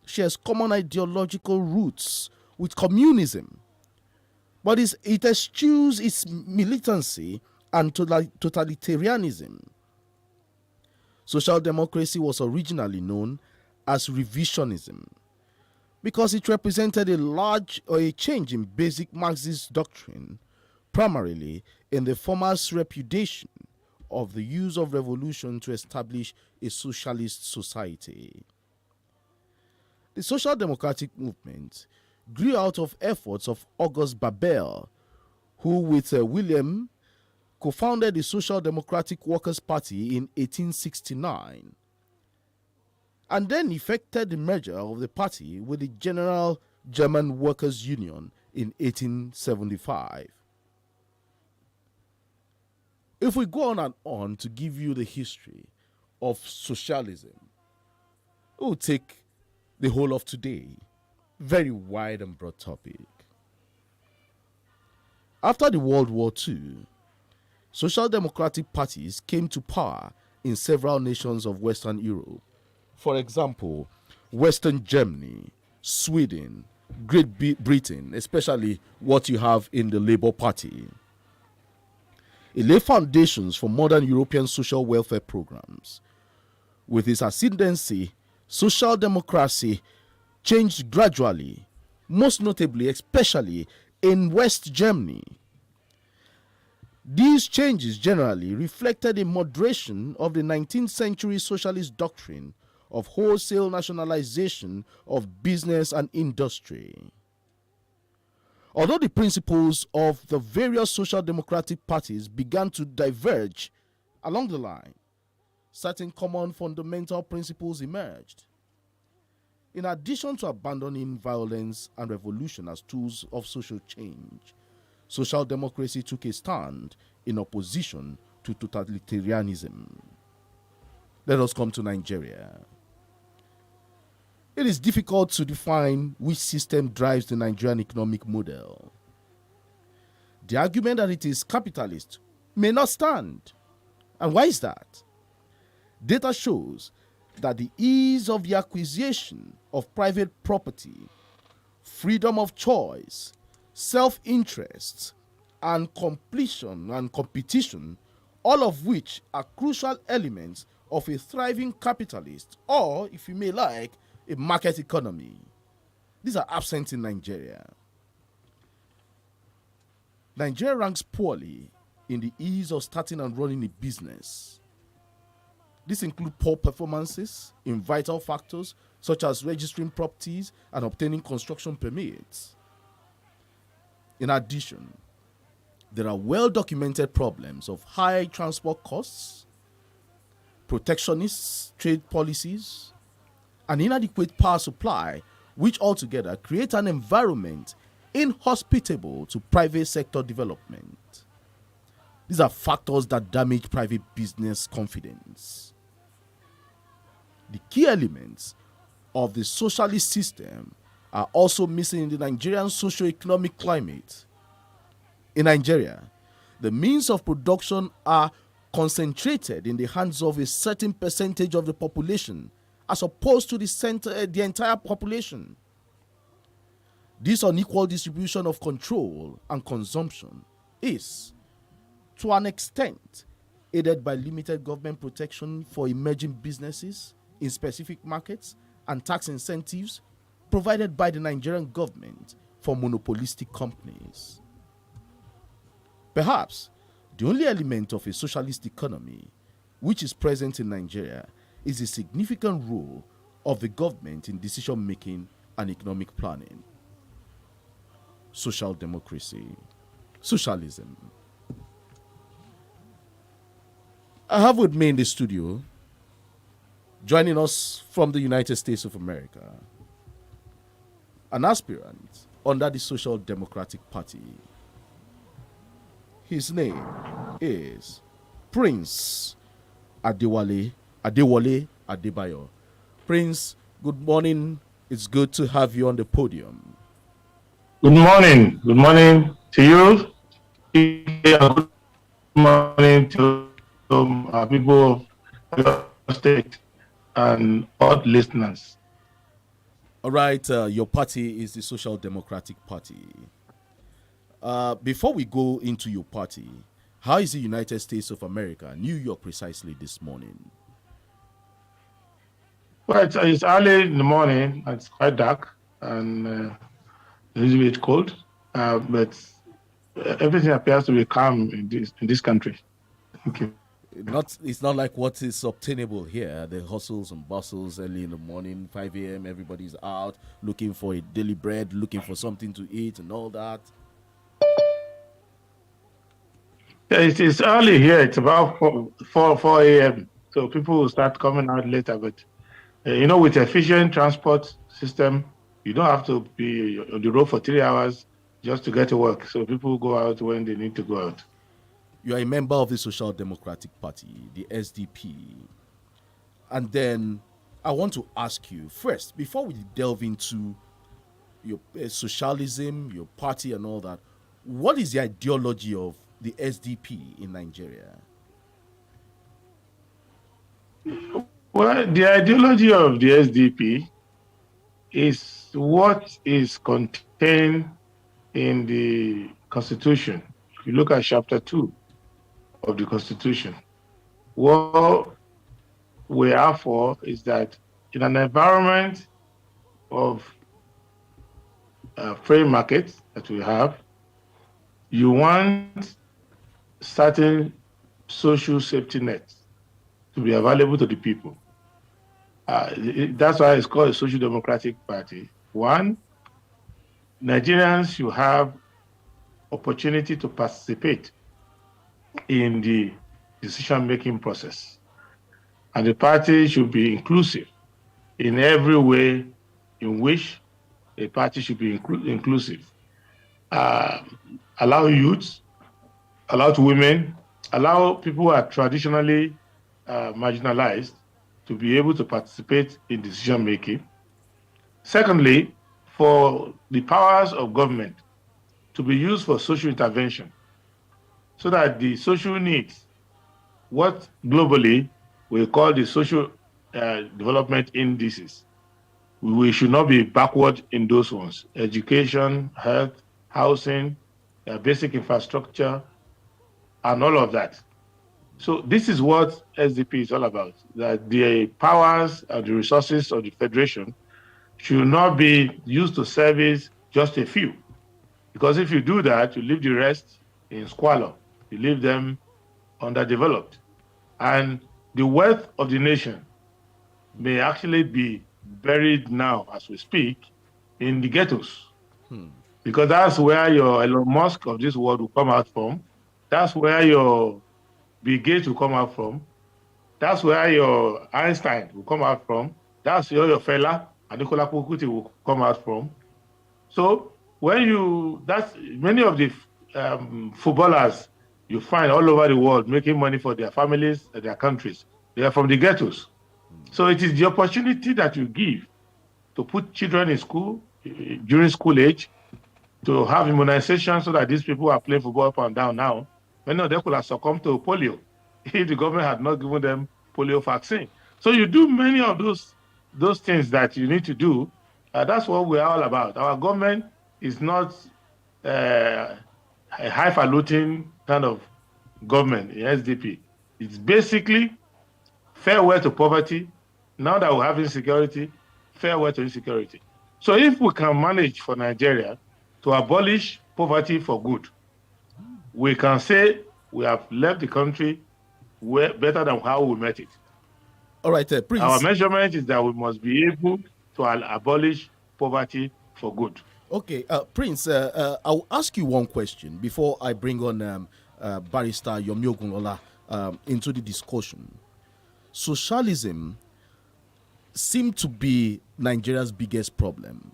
shares common ideological roots with communism, but it eschews its militancy and totalitarianism. Social democracy was originally known as revisionism because it represented a change in basic Marxist doctrine, primarily in the former's repudiation of the use of revolution to establish a socialist society. The social democratic movement grew out of efforts of August Babel, who with William co-founded the Social Democratic Workers' Party in 1869 and then effected the merger of the party with the General German Workers' Union in 1875. If we go on and on to give you the history of socialism, it will take the whole of today. Very wide and broad topic. After the World War II, social democratic parties came to power in several nations of Western Europe. For example, Western Germany, Sweden, Great Britain, especially what you have in the Labour Party. It laid foundations for modern European social welfare programs. With its ascendancy, social democracy changed gradually, most notably, especially in West Germany. These changes generally reflected a moderation of the 19th century socialist doctrine of wholesale nationalization of business and industry. Although the principles of the various social democratic parties began to diverge along the line, certain common fundamental principles emerged. In addition to abandoning violence and revolution as tools of social change, social democracy took a stand in opposition to totalitarianism. Let us come to Nigeria. It is difficult to define which system drives the Nigerian economic model. The argument that it is capitalist may not stand. And why is that? Data shows that the ease of the acquisition of private property, freedom of choice, self-interest, and completion and competition, all of which are crucial elements of a thriving capitalist, or, if you may like, a market economy. These are absent in Nigeria. Nigeria ranks poorly in the ease of starting and running a business. This includes poor performances in vital factors such as registering properties and obtaining construction permits. In addition, there are well-documented problems of high transport costs, protectionist trade policies, and inadequate power supply, which altogether create an environment inhospitable to private sector development. These are factors that damage private business confidence. The key elements of the socialist system are also missing in the Nigerian socio-economic climate. In Nigeria, the means of production are concentrated in the hands of a certain percentage of the population as opposed to the entire population. This unequal distribution of control and consumption is, to an extent, aided by limited government protection for emerging businesses in specific markets and tax incentives provided by the Nigerian government for monopolistic companies. Perhaps the only element of a socialist economy which is present in Nigeria is the significant role of the government in decision-making and economic planning. Social democracy, socialism. I have with me in the studio, joining us from the United States of America, an aspirant under the Social Democratic Party. His name is Prince Adewale Adebayo. Prince, good morning. It's good to have you on the podium. Good morning. Good morning to you. Good morning to people of the state and all listeners. All right, your party is the Social Democratic Party. Before we go into your party, how is the United States of America, New York, precisely this morning? Well, it's early in the morning. It's quite dark and a little bit cold, but everything appears to be calm in this country. Thank you. It's not like what is obtainable here. The hustles and bustles early in the morning, 5 a.m. Everybody's out looking for a daily bread, looking for something to eat, and all that. Yeah, it's early here. It's about 4 a.m. So people will start coming out later. But with efficient transport system, you don't have to be on the road for 3 hours just to get to work. So people go out when they need to go out. You are a member of the Social Democratic Party, the SDP. And then I want to ask you first, before we delve into your socialism, your party, and all that, what is the ideology of the SDP in Nigeria? Well, the ideology of the SDP is what is contained in the Constitution. If you look at Chapter 2 of the Constitution, what we are for is that in an environment of free market that we have, you want certain social safety nets to be available to the people. That's why it's called a social democratic party. One, Nigerians should have opportunity to participate in the decision-making process. And the party should be inclusive in every way in which a party should be inclusive. Allow youths, allow women, allow people who are traditionally marginalized to be able to participate in decision making. Secondly, for the powers of government to be used for social intervention so that the social needs, what globally we call the social development indices, we should not be backward in those ones. Education, health, housing, basic infrastructure, and all of that. So this is what SDP is all about, that the powers and the resources of the Federation should not be used to service just a few. Because if you do that, you leave the rest in squalor. You leave them underdeveloped. And the wealth of the nation may actually be buried now, as we speak, in the ghettos. Because that's where your Elon Musk of this world will come out from. That's where your Bill Gates will come out from. That's where your Einstein will come out from. That's where your fella and Nicola Pukuti will come out from. So that's many of the footballers you find all over the world making money for their families and their countries. They are from the ghettos. So it is the opportunity that you give to put children in school during school age, to have immunization so that these people who are playing football up and down now, many of them could have succumbed to polio if the government had not given them polio vaccine. So you do many of those things that you need to do. That's what we're all about. Our government is not a highfalutin kind of government in SDP. It's basically farewell to poverty. Now that we have insecurity, farewell to insecurity. So if we can manage for Nigeria to abolish poverty for good, we can say we have left the country better than how we met it. All right, Prince. Our measurement is that we must be able to abolish poverty for good. Okay, Prince, I'll ask you one question before I bring on Barrister Yomi Ogunlola into the discussion. Socialism seemed to be Nigeria's biggest problem.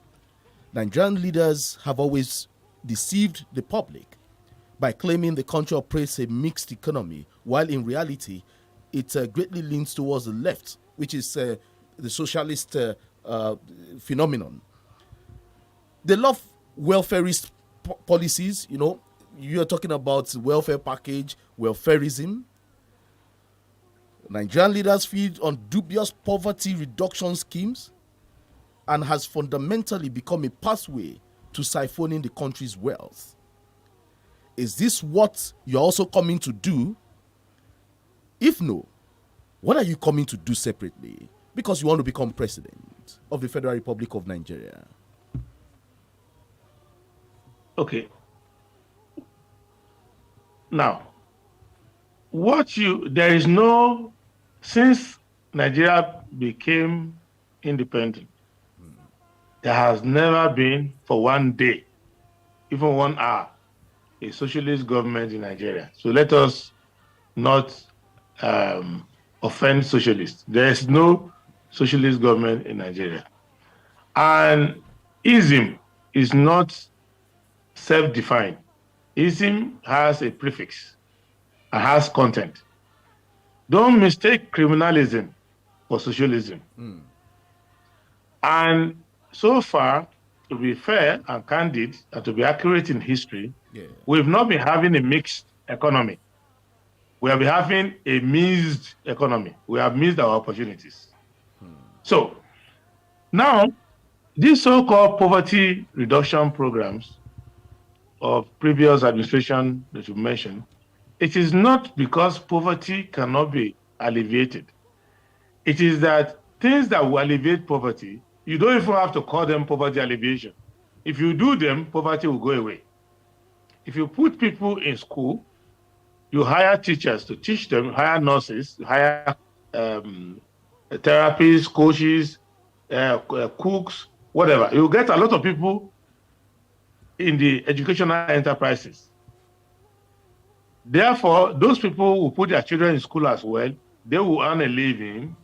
Nigerian leaders have always deceived the public by claiming the country operates a mixed economy, while in reality, it greatly leans towards the left, which is the socialist phenomenon. They love welfareist policies. You're talking about welfare package, welfareism. Nigerian leaders feed on dubious poverty reduction schemes. and has fundamentally become a pathway to siphoning the country's wealth. Is this what you're also coming to do? If no, what are you coming to do separately because you want to become president of the Federal Republic of Nigeria? Okay. Now, since Nigeria became independent, there has never been for one day, even 1 hour, a socialist government in Nigeria. So let us not offend socialists. There is no socialist government in Nigeria. And ism is not self-defined. Ism has a prefix and has content. Don't mistake criminalism for socialism. And so far, to be fair and candid and to be accurate in history, we've not been having a mixed economy. We have been having a missed economy. We have missed our opportunities. So now, these so-called poverty reduction programs of previous administration that you mentioned, it is not because poverty cannot be alleviated. It is that things that will alleviate poverty, you don't even have to call them poverty alleviation. If you do them, poverty will go away. If you put people in school, you hire teachers to teach them, hire nurses, hire therapists, coaches, cooks, whatever. You get a lot of people in the educational enterprises. Therefore, those people who put their children in school as well, they will earn a living,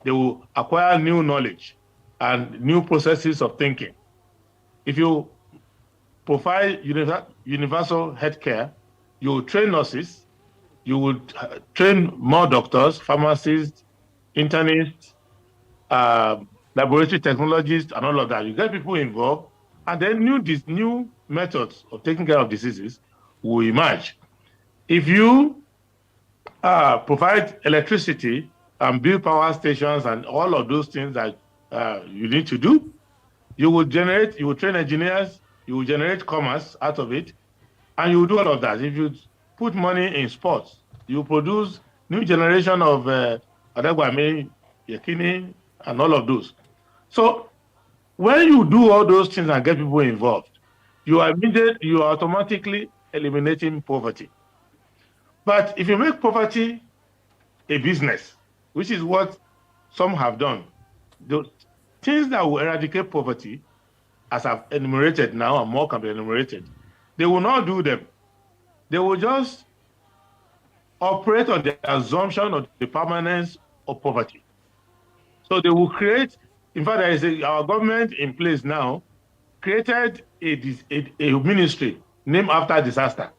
they will acquire new knowledge and new processes of thinking. If you provide universal healthcare, you will train nurses, you will train more doctors, pharmacists, internists, laboratory technologists, and all of that. You get people involved, and then new methods of taking care of diseases will emerge. If you provide electricity and build power stations and all of those things that you need to do, you will train engineers, you will generate commerce out of it, and you will do all of that. If you put money in sports, you produce new generation of Adagwame, Yakini, and all of those. So when you do all those things and get people involved, you are automatically eliminating poverty. But if you make poverty a business, which is what some have done, the things that will eradicate poverty, as I've enumerated now, and more can be enumerated, they will not do them. They will just operate on the assumption of the permanence of poverty. So they will create, in fact, our government in place now created a ministry named after disaster,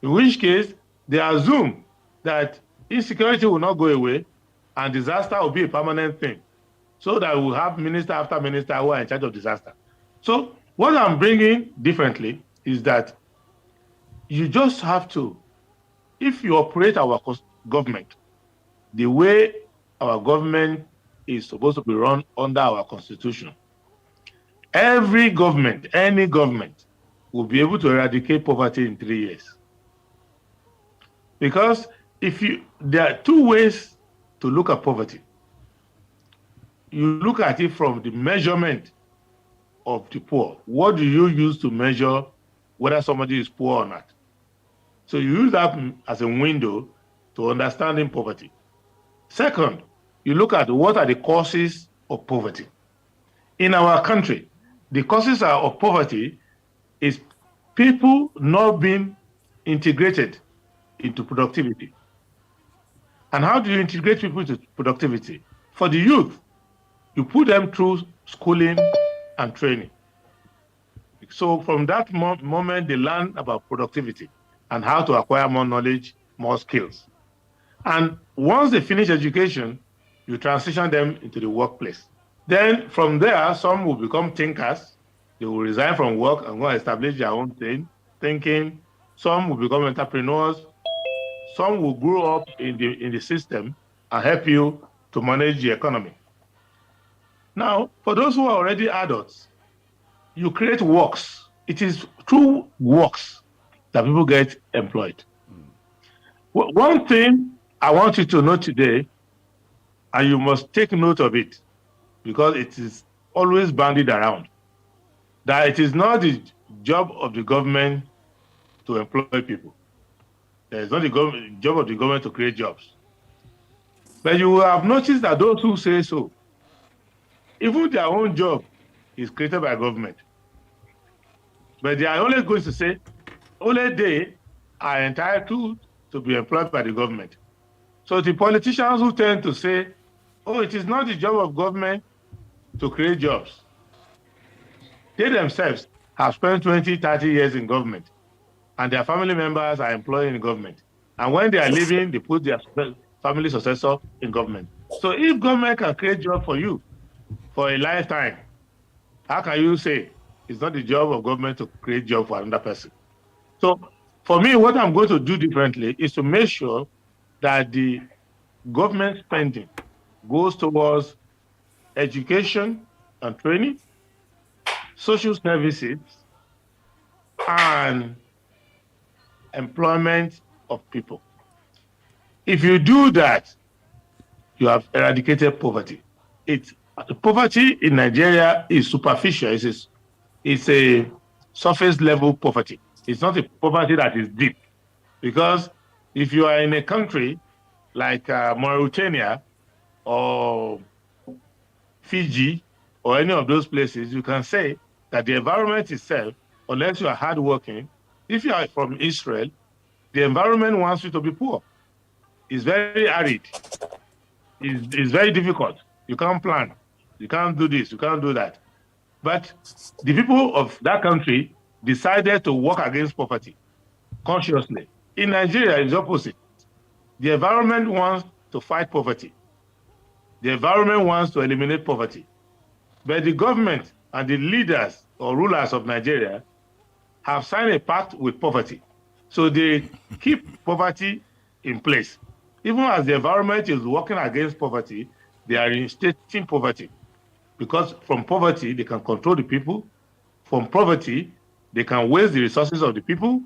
in which case they assume that insecurity will not go away and disaster will be a permanent thing, so that we'll have minister after minister who are in charge of disaster. So what I'm bringing differently is that you just have to, if you operate our government the way our government is supposed to be run under our constitution, every government, any government, will be able to eradicate poverty in 3 years. Because there are two ways to look at poverty. You look at it from the measurement of the poor. What do you use to measure whether somebody is poor or not? So you use that as a window to understanding poverty. Second, you look at what are the causes of poverty. In our country, the causes of poverty is people not being integrated into productivity. And how do you integrate people into productivity? For the youth, you put them through schooling and training. So from that moment, they learn about productivity and how to acquire more knowledge, more skills. And once they finish education, you transition them into the workplace. Then from there, some will become thinkers. They will resign from work and go and establish their own thinking. Some will become entrepreneurs. Some will grow up in the system and help you to manage the economy. Now, for those who are already adults, you create works. It is through works that people get employed. One thing I want you to know today, and you must take note of it, because it is always bandied around, that it is not the job of the government to employ people. It is not the job of the government to create jobs. But you will have noticed that those who say so, even their own job is created by government. But they are only going to say, only they are entitled to be employed by the government. So the politicians who tend to say, oh, it is not the job of government to create jobs, they themselves have spent 20, 30 years in government, and their family members are employed in government. And when they are leaving, they put their family successor in government. So if government can create jobs for you for a lifetime, how can you say it's not the job of government to create jobs for another person? So for me, what I'm going to do differently is to make sure that the government spending goes towards education and training, social services, and employment of people. If you do that, you have eradicated poverty. Poverty in Nigeria is superficial. It's a surface level poverty. It's not a poverty that is deep. Because if you are in a country like Mauritania or Fiji or any of those places, you can say that the environment itself, unless you are hardworking, if you are from Israel, the environment wants you to be poor. It's very arid. It's very difficult. You can't plant. You can't do this. You can't do that. But the people of that country decided to work against poverty consciously. In Nigeria, it's opposite. The environment wants to fight poverty. The environment wants to eliminate poverty. But the government and the leaders or rulers of Nigeria have signed a pact with poverty. So they keep poverty in place. Even as the environment is working against poverty, they are instating poverty. Because from poverty, they can control the people. From poverty, they can waste the resources of the people.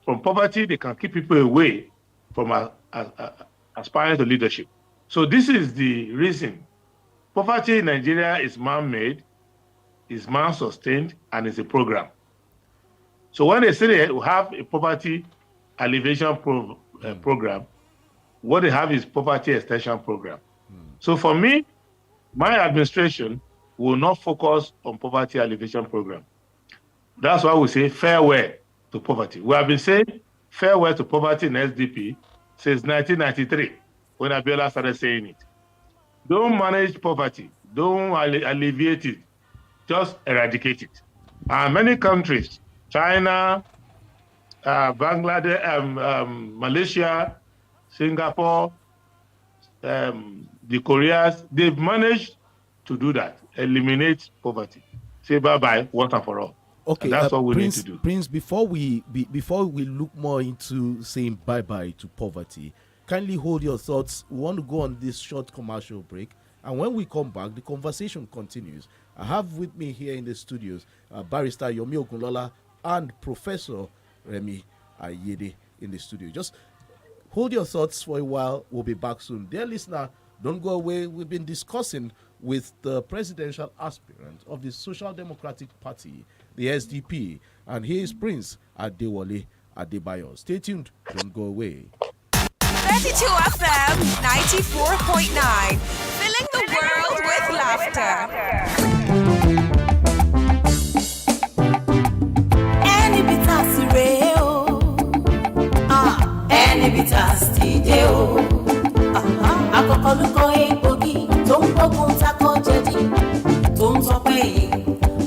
From poverty, they can keep people away from aspiring to leadership. So this is the reason. Poverty in Nigeria is man-made, is man-sustained, and is a program. So when they say they have a poverty alleviation program, what they have is poverty extension program. So for me, my administration will not focus on poverty alleviation program. That's why we say farewell to poverty. We have been saying farewell to poverty in SDP since 1993, when Abiola started saying it. Don't manage poverty. Don't alleviate it. Just eradicate it. And many countries, China, Bangladesh, Malaysia, Singapore, the Koreas, they've managed to do that, eliminate poverty. Say bye-bye once and for all. Okay, and that's what we Prince, need to do. Prince, before we look more into saying bye-bye to poverty, kindly hold your thoughts. We want to go on this short commercial break, and when we come back, the conversation continues. I have with me here in the studios Barrister Yomi Ogunlola and Professor Remi Ayede in the studio. Just hold your thoughts for a while. We'll be back soon. Dear listener, don't go away. We've been discussing with the presidential aspirant of the Social Democratic Party, the SDP, and he is Prince Adewale Adebayo. Stay tuned. Don't go away. 32 FM 94.9, filling the world with laughter. Any bitters reo, any bitters tideo. Àkọ́kọ́ lukọ egbògi tó ń gbógun takọ jẹ̀dí, tó ń tọpẹ́ yìí,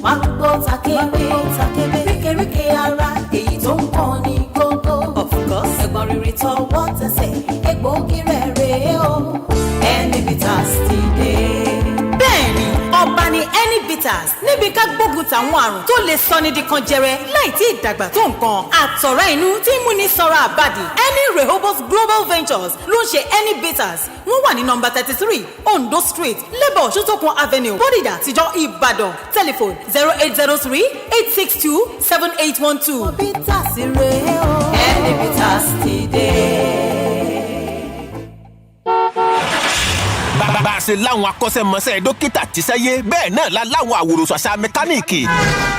wọ́n á gbó takébé, ríkèríkè ara èyí tó ń pọ̀ ní gógó. Of course, ẹ̀gbọ́n rírì tọwọ́ tẹsẹ̀, egbògi rẹ̀ rèé o, any bitters tideo. Bẹ́ẹ̀ni, ọba ni bitters níbi ká gbógun tàwọn àrùn tó lè sọni di kànjẹrẹ láì tí ìdàgbà tó nǹkan àtọ̀rẹ́ inú tí ń múni sọ̀rọ̀ àbàdì any Rehoboth Global Ventures ló ń ṣe any bitters wọ́n wà ní nọ́mbà 33 Ondo Street Labour Ṣótókun Avenue Bódìjà àtijọ́ Ìbàdàn telephone 0803-862-7812. bitters rèé o any bitters ti dé. bá a ṣe láwọn akọ́ṣẹ́mọṣẹ́ dókítà tíṣẹ́yé bẹ́ẹ̀ náà la láwọn àwòrán àṣà mẹkáníìkì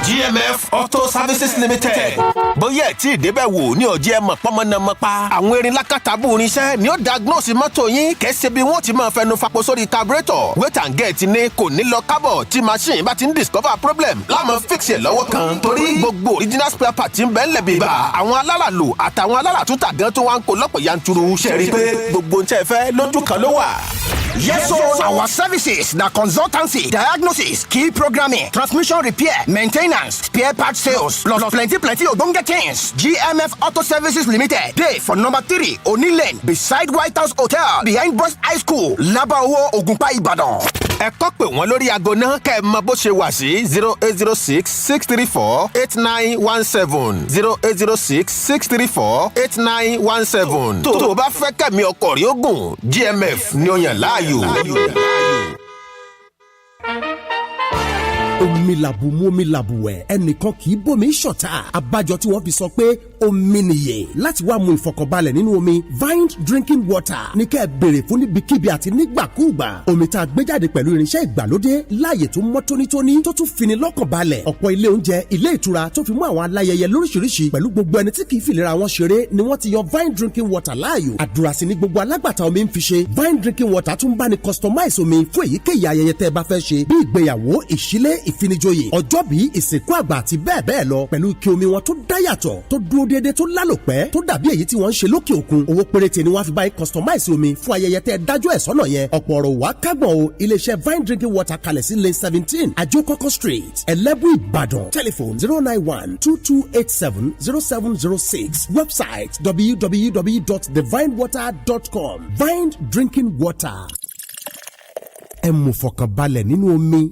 GMF Auto Services Limited bóyá ẹ̀ tí ìdébẹ̀ wò ní ọ̀jẹ̀ mọ̀ pọ́nmọ́nàmọ́pa àwọn erin lákàtàbù irinṣẹ́ ni ó diagnose mọ́tò yín kẹ́sẹ́ bí wọ́n ti máa fẹnu fapò sórí carburetor wait and get ni kò ní lọ kábọ̀ tí machine bá ti ń discover problem láàmú fix ẹ̀ lọ́wọ́ kan torí gbogbo original spare part ń bẹ́ẹ̀ lẹ̀ bíbá àwọn aláràlù àtàwọn aláràtúntà gan tó wá ń kó lọ́pọ̀ yanturu ṣẹ̀rí pé gbogbo ń tẹ́ fẹ́ lójú kan ló wà. Yes, so our services, the consultancy, diagnosis, key programming, transmission repair, maintenance, spare part sales, plus plenty odonge things. GMF Auto Services Limited. Pay for number 3, Oni Lane, beside White House Hotel, behind Boys High School, Labawo, Ogunpa, Ibadan. ẹ kọ́ pé wọ́n lórí aago náà kẹ́ ẹ mọ bó ṣe wà sí 08066348917 08066348917 tó o bá fẹ́ kẹ́mi ọkọ̀ rí ogun GMF ni ó yàn láàyò. omi làbù mú omi làbù wẹ̀ ẹnìkan kì í bómi ṣọ̀tá abájọ tí wọ́n fi sọ pé omi nìyè láti wá mu ìfọ̀kànbalẹ̀ nínú omi Vine drinking water ní kẹ́ ẹ béèrè fún níbikíbi àti nígbàkúùgbà omi tá a gbé jáde pẹ̀lú irinṣẹ́ ìgbàlódé láàyè tó mọ́ tónítóní tó tún fini lọ́kàn balẹ̀ ọ̀pọ̀ ilé oúnjẹ ilé ìtura tó fi mú àwọn aláyẹyẹ lóríṣiríṣi pẹ̀lú gbogbo ẹni tí kì í fìlera wọn ṣeré ni wọ́n ti yọ Vine drinking water láàyò àdúrà sí ni gbogbo alágbàtà omi ń fi ṣe Vine drinking water tún bá ní customize omi fún èyíkéyìí ayẹyẹ tẹ́ ẹ bá fẹ́ ṣe bí ìgbéyàwó ìṣílé ìfinijoyè ọjọ́bí ìsìnkú àgbà àti bẹ́ẹ̀ bẹ́ẹ̀ lọ pẹ̀lú ike omi wọn tó dáyàtọ̀ tó dúró déédéé tó lálòpẹ́ tó dàbí èyí tí wọ́n ń ṣe lókè òkun owó péréte ni wọ́n fi bá yín customize omi fún ayẹyẹ tẹ́ dájọ́ ẹ̀ sọ́nà yẹn ọ̀pọ̀ ọ̀rọ̀ wá kágbọ̀n o iléeṣẹ́ Vine drinking water kalẹ̀ sí lane 17 Ajokoko Street Ẹlẹ́bù Ìbàdàn telephone 091-2287-0706 website www.thevinewater.com Vine drinking water ẹ mú fọkànbalẹ̀ nínú omi.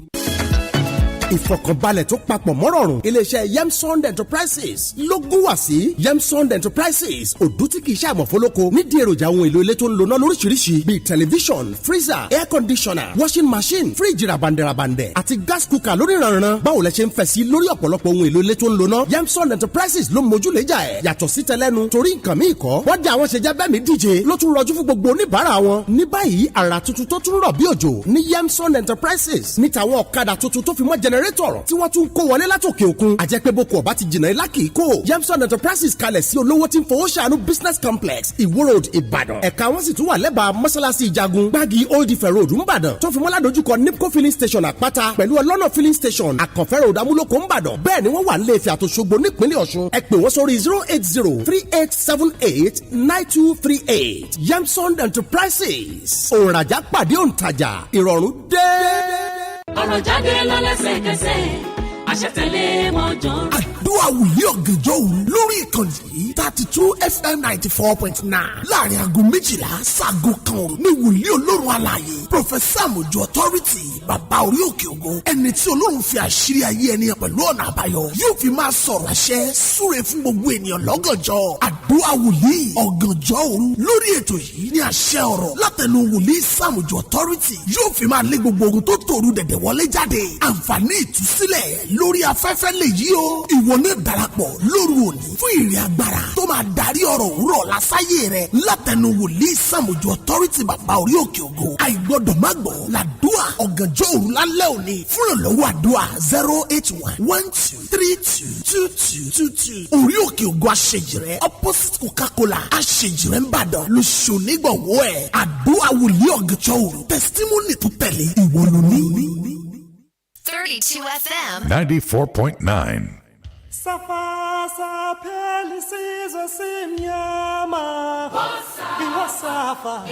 ìfọ̀kànbalẹ̀ tó papọ̀ mọ́rọ̀rùn iléeṣẹ́ Yemsond Enterprises ló gún wá sí Yemsond Enterprises òdú tí kìí ṣàmọ̀fólókò nídìí èròjà ohun èlò ilé tó ń lona lóríṣiríṣi bíi tẹlifíṣọ̀n freezer air conditioner washing machine fíríjì rabandẹ̀rabandẹ̀ àti gas cooker lórí ìrànràn báwo lẹ ṣe ń fẹ́ sí lórí ọ̀pọ̀lọpọ̀ ohun èlò ilé tó ń lona Yemsond Enterprises ló mójúlẹ́jà ẹ̀ yàtọ̀ sí tẹlẹ́nu torí nǹkan míì kọ́ wọ́n dé àwọn ṣe jẹ́ bẹ́ẹ̀ mi díje ló tún rọjú fún gbogbo oníbàárà wọn ní báyìí àrà tuntun tó tún rọ̀ bí òjò ní Yemsond Enterprises ní tàwọn ọ̀kadà tuntun tó fi mọ́ generator tí wọ́n tún kó wọlé látòkè òkun àjẹpẹ́ boko ọba ti jìnnà ilá kìí kó Yemsond Enterprises kalẹ̀ sí olówó tí ń fowó ṣàánú business complex Ìwó Road Ìbàdàn ẹ̀ka wọn sì tún wà lẹ́bàá mọ́sálásí ìjagun gbági Old Ife Road Ìbàdàn tó fi mọ́ ládojúkọ Nipco filling station Àpáta pẹ̀lú ọlọ́nà filling station Àkànfẹ́ Road Amúlòkó Ìbàdàn bẹ́ẹ̀ ni wọ́n wà nílé Ifẹ̀ àtòṣogbo nípínlẹ̀ Ọ̀ṣun ẹ pè wọ́n sórí 08038789238 Yemsond Enterprises òǹrajà pàdé òǹtajà ìrọ̀rùn dé. ọ̀rọ̀ jáde lọ́lẹ́sẹ̀kẹsẹ̀ àṣetẹ̀lé wọn jọ. àdúrà wùlé ọ̀gànjọ́ òru lórí ìkànnì yìí 32 FM 94.9 láàrin aago méjìlá sáago kan òru ní wùlé olórun alààyè Professor Amoju Authority bàbá orí òkè ògo ẹni tí Ọlọ́run fi àṣírí ayé ẹni pẹ̀lú ọ̀nà àbáyọ yóò fi máa sọ̀rọ̀ àṣẹ súre fún gbogbo ènìyàn lọ́gànjọ́ àdúrà wùlé ọ̀gànjọ́ òru lórí ètò yìí ní àṣẹ ọ̀rọ̀ látẹnu wùlé Amoju Authority yóò fi máa lé gbogbo ogun tó tòru dẹ̀dẹ̀ wọlé jáde àǹfààní ìtúsílẹ̀ lórí afẹ́fẹ́ lè yí o ìwọ náà darapọ̀ lóru òní fún ìrìn agbára tó máa darí ọ̀rọ̀ òwúrọ̀ lásáyé rẹ̀ látẹnu wòlíì Amoju Authority bàbá orí òkè ògo àìgbọ́dọ̀ má gbọ́ làdúà ọ̀gànjọ́ òru lálẹ́ òní fún ìrànlọ́wọ́ àdúà 08112322222 orí òkè ògo àṣejìrẹ́ opposite Coca-Cola àṣejìrẹ́ ń bàdàn lóṣù nígbàwọ́ ẹ̀ àdúà wòlíì ọ̀gànjọ́ òru testimony tó tẹ̀lé ìwọ ló ní. 32 FM 94.9. Safasa pelisizo simnyama Iwasafa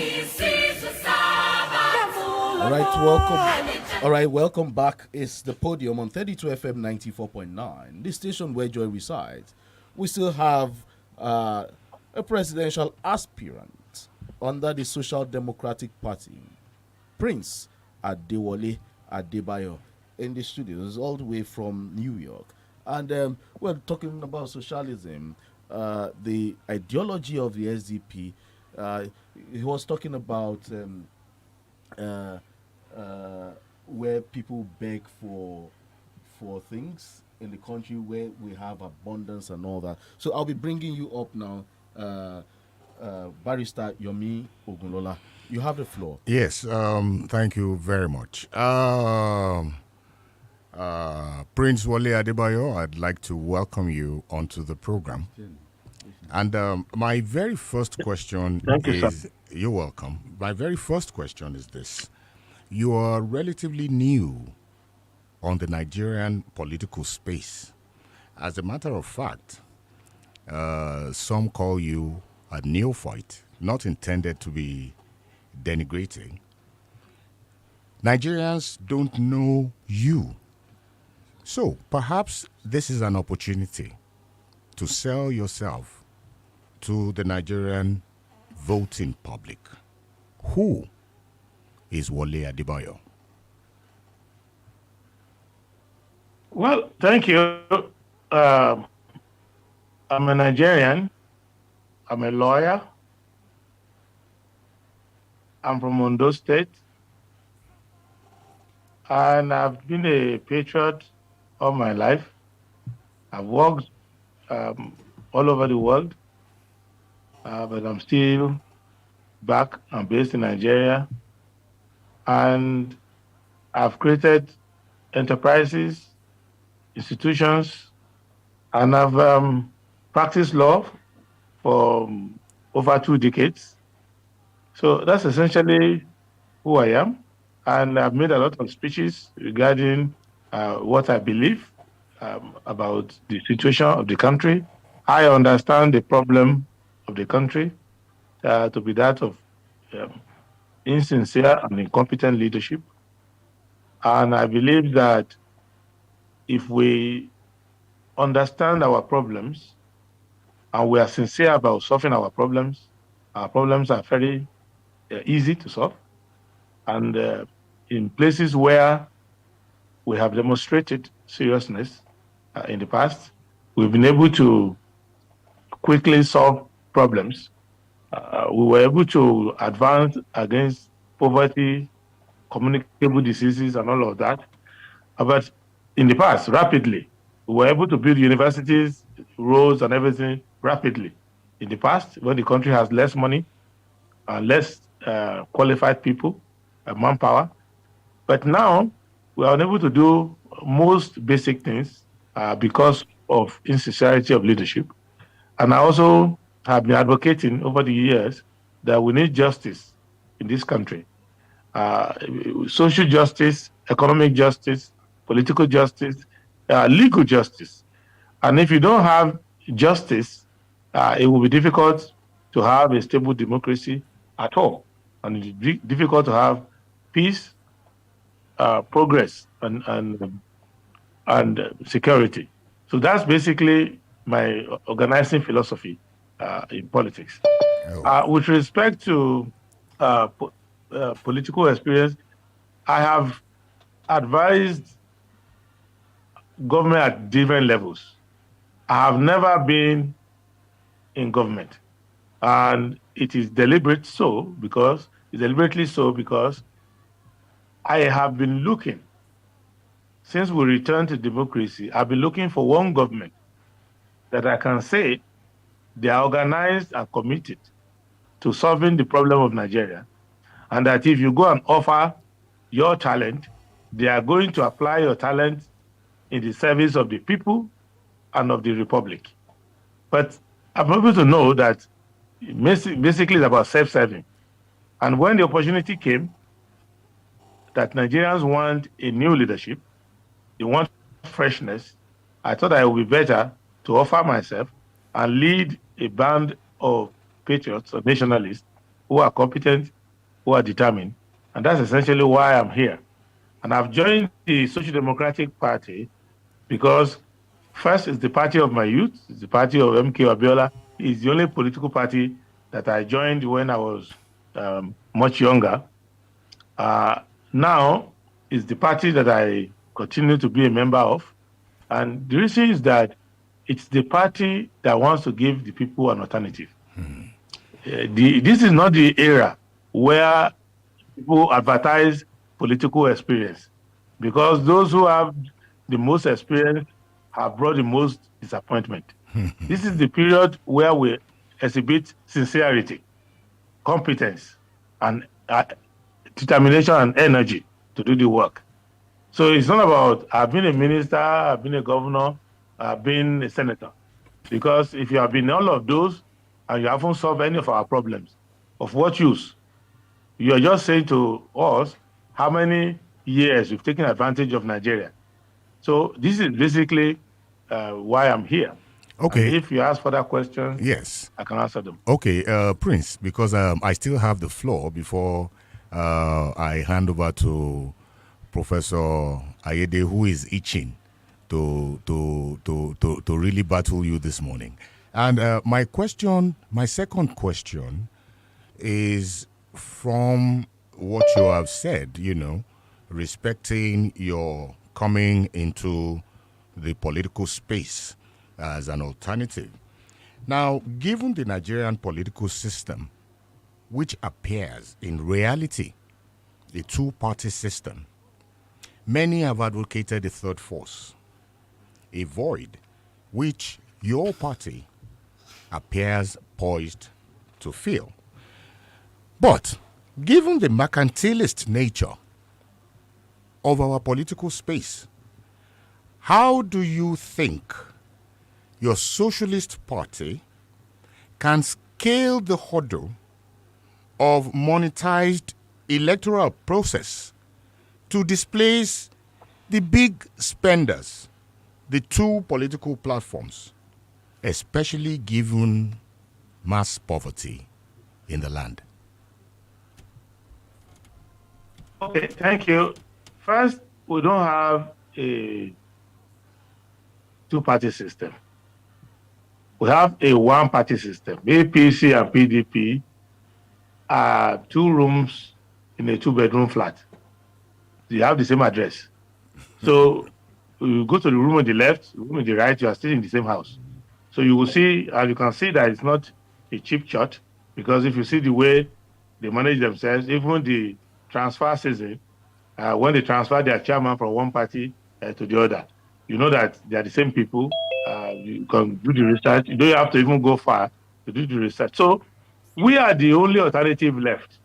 All right, welcome back. It's the Podium on 32 FM 94.9, the station where joy resides. We still have a presidential aspirant under the Social Democratic Party, Prince Adewale Adebayo. in the studios, all the way from New York. And we're talking about socialism, the ideology of the SDP. He was talking about uh, where people beg for things in the country where we have abundance and all that. So I'll be bringing you up now, Barrister Yomi Ogunlola. You have the floor. Yes, thank you very much. Prince Wale Adebayo, I'd like to welcome you onto the program. And my very first question Thank you, is, sir. You're welcome. My very first question is this. You are relatively new on the Nigerian political space. As a matter of fact, some call you a neophyte, not intended to be denigrating. Nigerians don't know you. So perhaps this is an opportunity to sell yourself to the Nigerian voting public. Who is Wale Adebayo? Well, thank you. I'm a Nigerian. I'm a lawyer. I'm from Ondo State. And I've been a patriot all my life. I've worked all over the world, but I'm still back. I'm based in Nigeria. And I've created enterprises, institutions, and I've practiced law for over 2 decades. So that's essentially who I am. And I've made a lot of speeches regarding what I believe about the situation of the country. I understand the problem of the country to be that of insincere and incompetent leadership. And I believe that if we understand our problems and we are sincere about solving our problems are very easy to solve. And in places where we have demonstrated seriousness in the past, we've been able to quickly solve problems. We were able to advance against poverty, communicable diseases, and all of that. But in the past, rapidly, we were able to build universities, roads, and everything rapidly. In the past, when the country has less money and less qualified people, manpower. But now, we are unable to do most basic things because of insincerity of leadership. And I also have been advocating over the years that we need justice in this country. Social justice, economic justice, political justice, legal justice. And if you don't have justice, it will be difficult to have a stable democracy at all. And it's difficult to have peace, progress, and security. So that's basically my organizing philosophy in politics. With respect to political experience, I have advised government at different levels. I have never been in government, and it is deliberately so because I have been looking, since we returned to democracy, I've been looking for one government that I can say they are organized and committed to solving the problem of Nigeria, and that if you go and offer your talent, they are going to apply your talent in the service of the people and of the republic. But I'm able to know that basically it's about self-serving. And when the opportunity came that Nigerians want a new leadership, they want freshness, I thought it would be better to offer myself and lead a band of patriots or nationalists who are competent, who are determined. And that's essentially why I'm here. And I've joined the Social Democratic Party because first, it's the party of my youth. It's the party of MK Abiola. It's the only political party that I joined when I was much younger. Now, it's the party that I continue to be a member of. And the reason is that it's the party that wants to give the people an alternative. This is not the era where people advertise political experience, because those who have the most experience have brought the most disappointment. This is the period where we exhibit sincerity, competence, and determination and energy to do the work. So it's not about I've been a minister, I've been a governor, I've been a senator. Because if you have been all of those and you haven't solved any of our problems, of what use? You are just saying to us how many years you've taken advantage of Nigeria. So this is basically why I'm here. Okay. And if you ask further questions, yes, I can answer them. Okay, Prince, because I still have the floor before I hand over to Professor Ayede, who is itching to really battle you this morning. And my second question is from what you have said, respecting your coming into the political space as an alternative. Now, given the Nigerian political system, which appears in reality a two-party system, many have advocated a third force, a void which your party appears poised to fill. But given the mercantilist nature of our political space, how do you think your socialist party can scale the hurdle of monetized electoral process to displace the big spenders, the two political platforms, especially given mass poverty in the land? Okay, thank you. First, we don't have a two-party system. We have a one-party system. APC and PDP are 2 rooms in a 2-bedroom flat. They have the same address. So you go to the room on the left, the room on the right, you are still in the same house. So you will see, and you can see that it's not a cheap shot, because if you see the way they manage themselves, even the transfer season, when they transfer their chairman from one party to the other, you know that they are the same people. You can do the research. You don't have to even go far to do the research. So we are the only alternative left.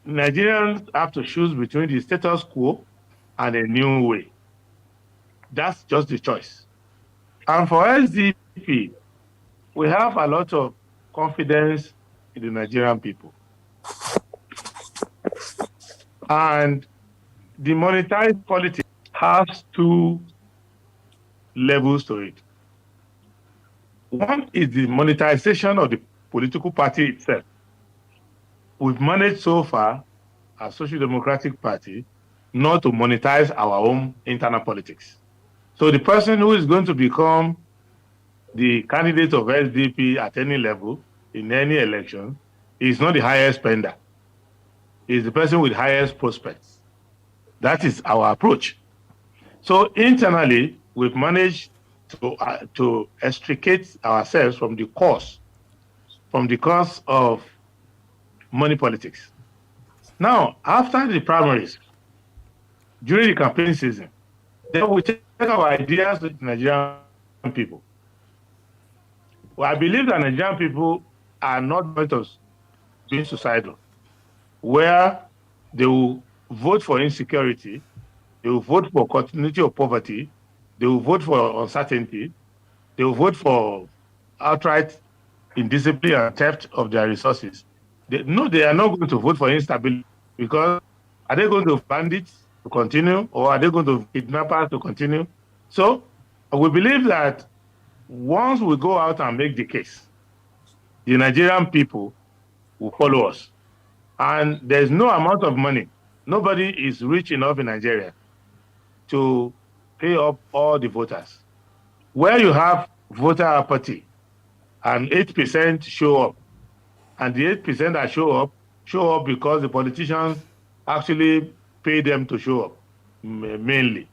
Nigerians have to choose between the status quo and a new way. That's just the choice. And for SDP, we have a lot of confidence in the Nigerian people. And the monetized politics has 2 levels to it. One is the monetization of the political party itself. We've managed so far, as Social Democratic Party, not to monetize our own internal politics. So the person who is going to become the candidate of SDP at any level, in any election, is not the highest spender. Is the person with highest prospects. That is our approach. So internally, we've managed to extricate ourselves from the cause of money politics. Now, after the primaries, during the campaign season, then we take our ideas to the Nigerian people. Well, I believe that Nigerian people are not going to be suicidal, where they will vote for insecurity, they will vote for continuity of poverty, they will vote for uncertainty, they will vote for outright indiscipline and theft of their resources. They are not going to vote for instability, because are they going to bandits to continue, or are they going to kidnappers to continue? So we believe that once we go out and make the case, the Nigerian people will follow us. And there's no amount of money. Nobody is rich enough in Nigeria to pay up all the voters. Where you have voter apathy and 8% show up, and the 8% that show up because the politicians actually pay them to show up. mainly.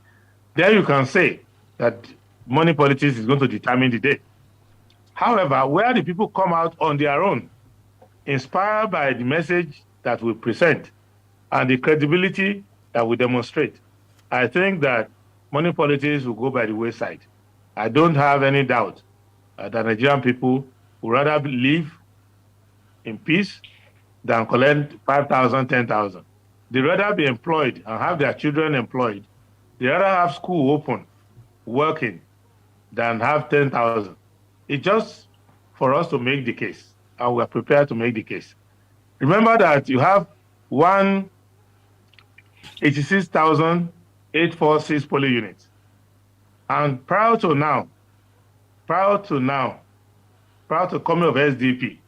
There you can say that money politics is going to determine the day. However, where the people come out on their own, inspired by the message that we present and the credibility that we demonstrate, I think that money politics will go by the wayside. I don't have any doubt that Nigerian people would rather live in peace than collect 5,000, 10,000. They'd rather be employed and have their children employed. They'd rather have school open, working, than have 10,000. It's just for us to make the case, and we're prepared to make the case. Remember that you have 186,846 polling units. And prior to coming of SDP,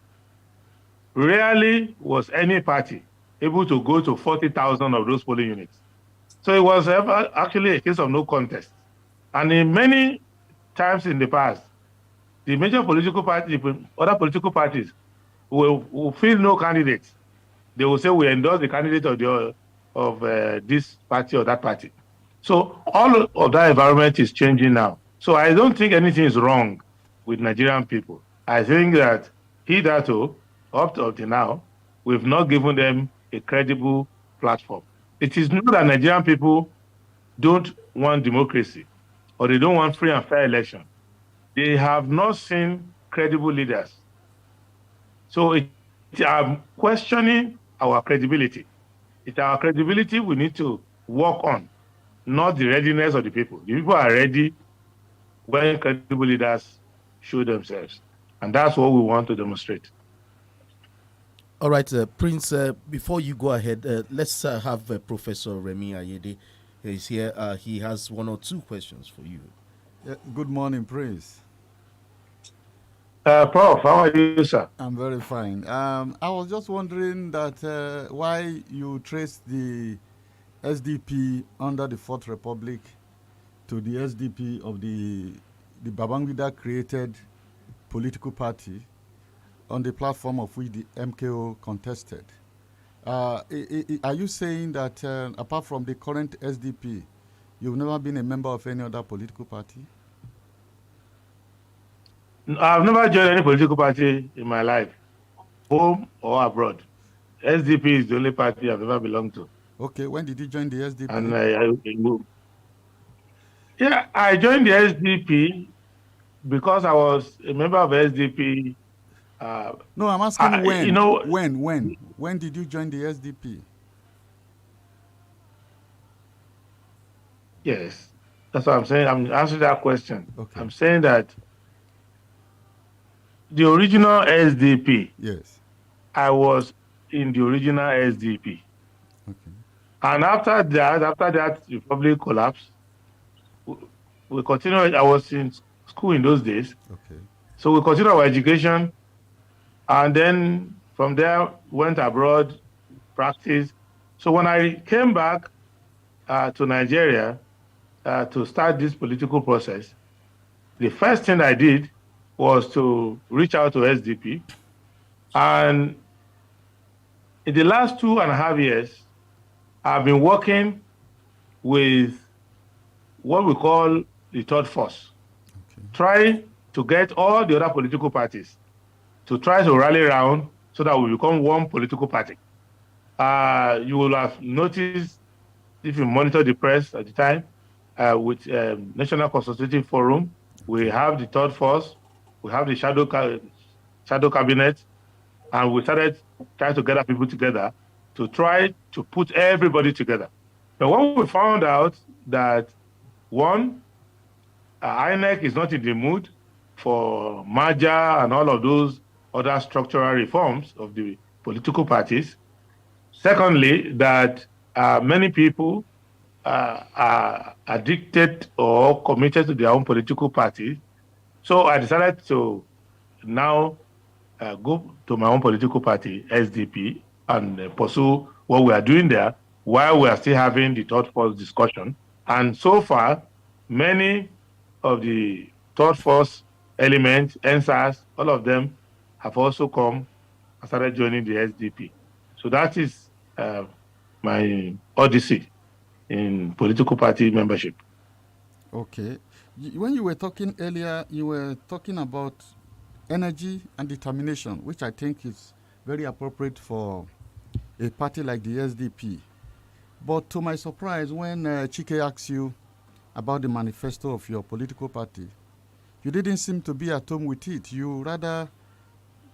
rarely was any party able to go to 40,000 of those polling units. So it was actually a case of no contest. And in many times in the past, the major political parties, other political parties, will feel no candidates. They will say, we endorse the candidate of this party or that party. So all of that environment is changing now. So I don't think anything is wrong with Nigerian people. I think that hitherto, up to now, we've not given them a credible platform. It is not that Nigerian people don't want democracy or they don't want free and fair election. They have not seen credible leaders. So I'm questioning our credibility. It's our credibility we need to work on, not the readiness of the people. The people are ready when credible leaders show themselves. And that's what we want to demonstrate. All right, Prince, before you go ahead, let's have Professor Remi Ayede. He's here. He has one or two questions for you. Good morning, Prince. Prof, how are you, sir? I'm very fine. I was just wondering that why you traced the SDP under the Fourth Republic to the SDP of the Babangida created political party on the platform of which the MKO contested. Are you saying that apart from the current SDP, you've never been a member of any other political party? I've never joined any political party in my life, home or abroad. SDP is the only party I've ever belonged to. Okay, when did you join the SDP? And I joined the SDP because I was a member of SDP. No, I'm asking when. When did you join the SDP? Yes, that's what I'm saying. I'm answering that question. Okay. I'm saying that the original SDP. Yes. I was in the original SDP. Okay. And after that, the Republic collapsed. We continued. I was in school in those days. Okay. So we continued our education, and then from there went abroad, practiced. So when I came back to Nigeria to start this political process, the first thing I did was to reach out to SDP. And in the last 2.5 years, I've been working with what we call the third force, trying to get all the other political parties to try to rally around so that we become one political party. You will have noticed, if you monitor the press at the time, with National Consultative Forum, we have the third force, we have the shadow cabinet, and we started trying to gather people together to try to put everybody together. But when we found out that, one, INEC is not in the mood for merger and all of those other structural reforms of the political parties. Secondly, that many people are addicted or committed to their own political party. So I decided to now go to my own political party, SDP, and pursue what we are doing there while we are still having the third force discussion. And so far, many of the third force elements, NSAS, all of them have also come and started joining the SDP. So that is my odyssey in political party membership. Okay. When you were talking earlier, you were talking about energy and determination, which I think is very appropriate for a party like the SDP. But to my surprise, when CHIKE asked you about the manifesto of your political party, you didn't seem to be at home with it. You rather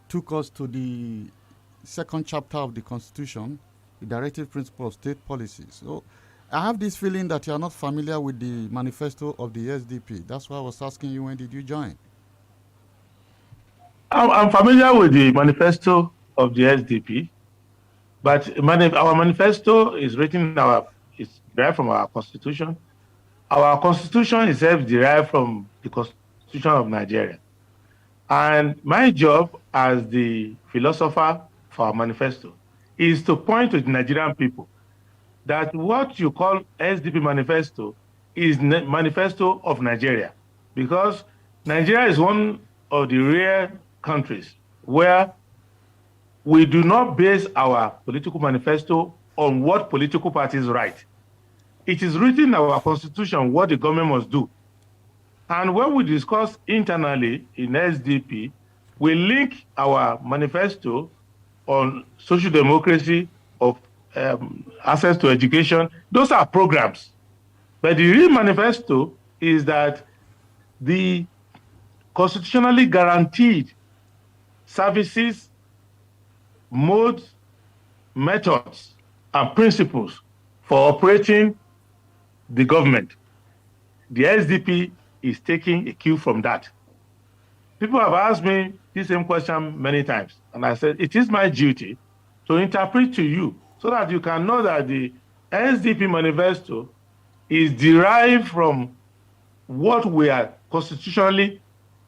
took us to the second chapter of the Constitution, the Directive Principle of State Policy. So I have this feeling that you are not familiar with the manifesto of the SDP. That's why I was asking you, when did you join? I'm familiar with the manifesto of the SDP, but our manifesto is it's derived from our Constitution. Our Constitution itself derived from the Constitution of Nigeria. And my job as the philosopher for our manifesto is to point to the Nigerian people that what you call SDP manifesto is manifesto of Nigeria, because Nigeria is one of the rare countries where we do not base our political manifesto on what political parties write. It is written in our Constitution what the government must do. And when we discuss internally in SDP, we link our manifesto on social democracy, of access to education. Those are programs. But the real manifesto is that the constitutionally guaranteed services, modes, methods, and principles for operating the government. The SDP is taking a cue from that. People have asked me this same question many times, and I said, it is my duty to interpret to you so that you can know that the SDP manifesto is derived from what we are constitutionally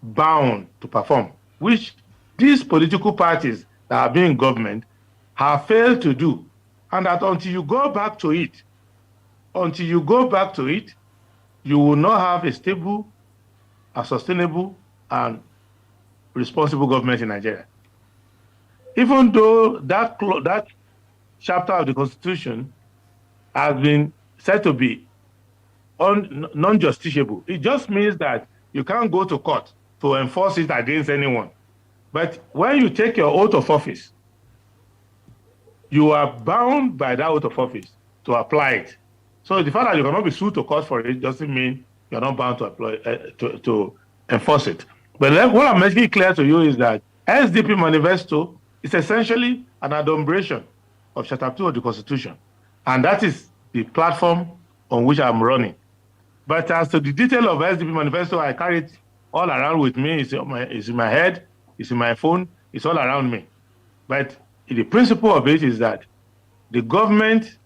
bound to perform, which these political parties that are being in government have failed to do. And that until you go back to it, you will not have a stable, a sustainable, and responsible government in Nigeria. Even though that chapter of the Constitution has been said to be non-justiciable, it just means that you can't go to court to enforce it against anyone. But when you take your oath of office, you are bound by that oath of office to apply it. So the fact that you cannot be sued to court for it doesn't mean you're not bound to apply to enforce it. But what I'm making it clear to you is that SDP manifesto is essentially an adumbration of Chapter 2 of the Constitution. And that is the platform on which I'm running. But as to the detail of SDP manifesto, I carry it all around with me. It's in my head, it's in my phone, it's all around me. But the principle of it is that the government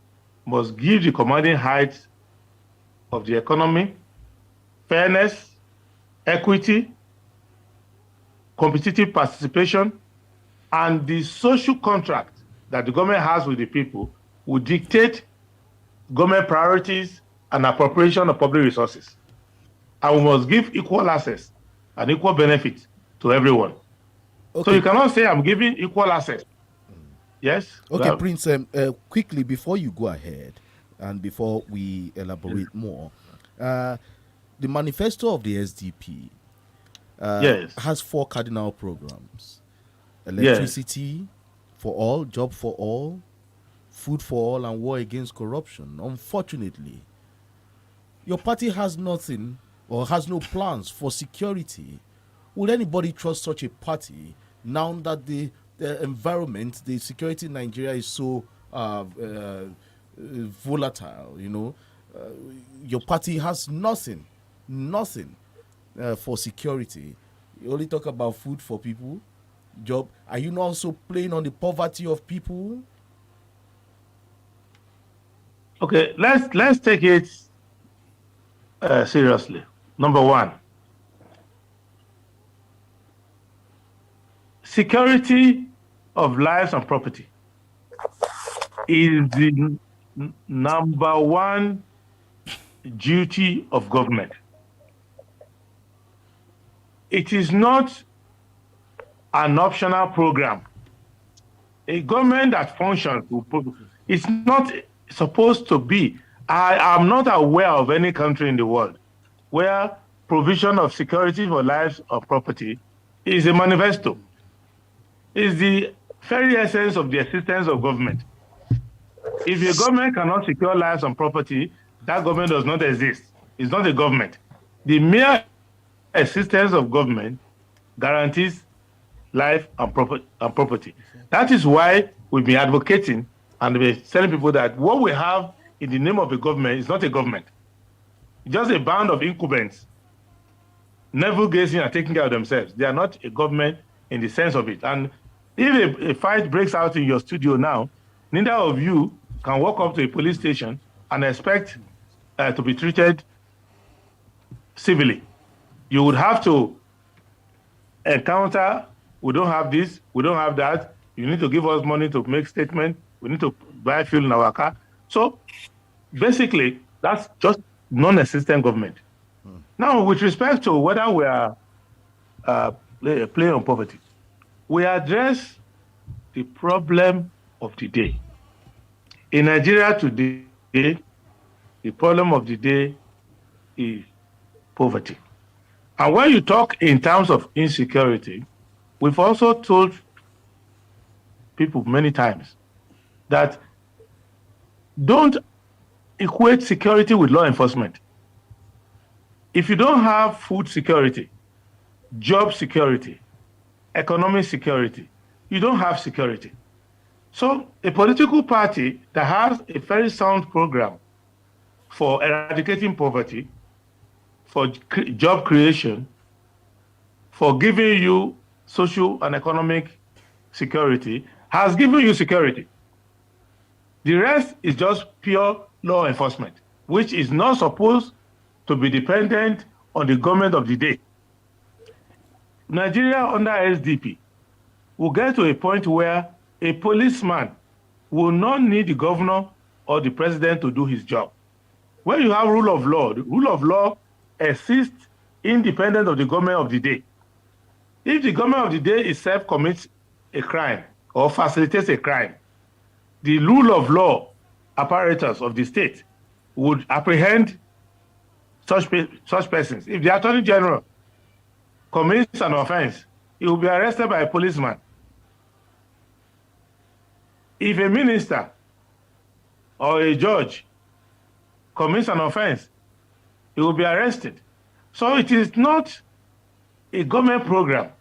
must give the commanding heights of the economy, fairness, equity, competitive participation, and the social contract that the government has with the people will dictate government priorities and appropriation of public resources. And we must give equal access and equal benefit to everyone. Okay. So you cannot say I'm giving equal access. Yes? Okay, well, Prince, quickly before you go ahead and before we elaborate more, the manifesto of the SDP has 4 cardinal programs: electricity for all, job for all, food for all, and war against corruption. Unfortunately, your party has nothing or has no plans for security. Would anybody trust such a party now that the environment, the security in Nigeria is so volatile? You know, your party has nothing for security. You only talk about food for people, job. Are you not also playing on the poverty of people? Okay, let's take it seriously. Number one, security of lives and property is the number one duty of government. It is not an optional program. A government that functions is not supposed to be I am not aware of any country in the world where provision of security for lives or property is a manifesto. It's the very essence of the existence of government. If a government cannot secure lives and property, that government does not exist. It's not a government. The mere existence of government guarantees life and property. That is why we've been advocating and we're telling people that what we have in the name of a government is not a government. It's just a band of incumbents, navel-gazing and taking care of themselves. They are not a government in the sense of it. And if a fight breaks out in your studio now, neither of you can walk up to a police station and expect to be treated civilly. You would have to encounter, we don't have this, we don't have that, you need to give us money to make statement, we need to buy fuel in our car. So basically, that's just non-existent government. Now, with respect to whether we are playing on poverty, we address the problem of the day. In Nigeria today, the problem of the day is poverty. And when you talk in terms of insecurity, we've also told people many times that don't equate security with law enforcement. If you don't have food security, job security, economic security, you don't have security. So a political party that has a very sound program for eradicating poverty, for job creation, for giving you social and economic security, has given you security. The rest is just pure law enforcement, which is not supposed to be dependent on the government of the day. Nigeria under SDP will get to a point where a policeman will not need the governor or the president to do his job. When you have rule of law, the rule of law exists independent of the government of the day. If the government of the day itself commits a crime or facilitates a crime, the rule of law apparatus of the state would apprehend such persons. If the Attorney General commits an offense, he will be arrested by a policeman. If a minister or a judge commits an offense, he will be arrested. So it is not a government program.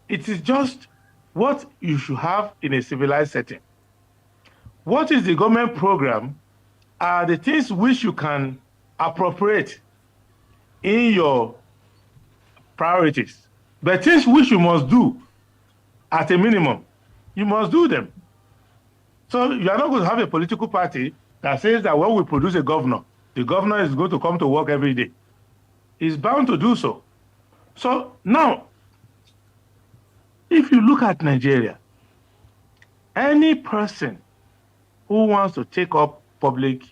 It is just what you should have in a civilized setting. What is the government program are the things which you can appropriate in your priorities. But things which you must do at a minimum, you must do them. So you are not going to have a political party that says that when we produce a governor, the governor is going to come to work every day. He's bound to do so. So now, if you look at Nigeria, any person who wants to take up public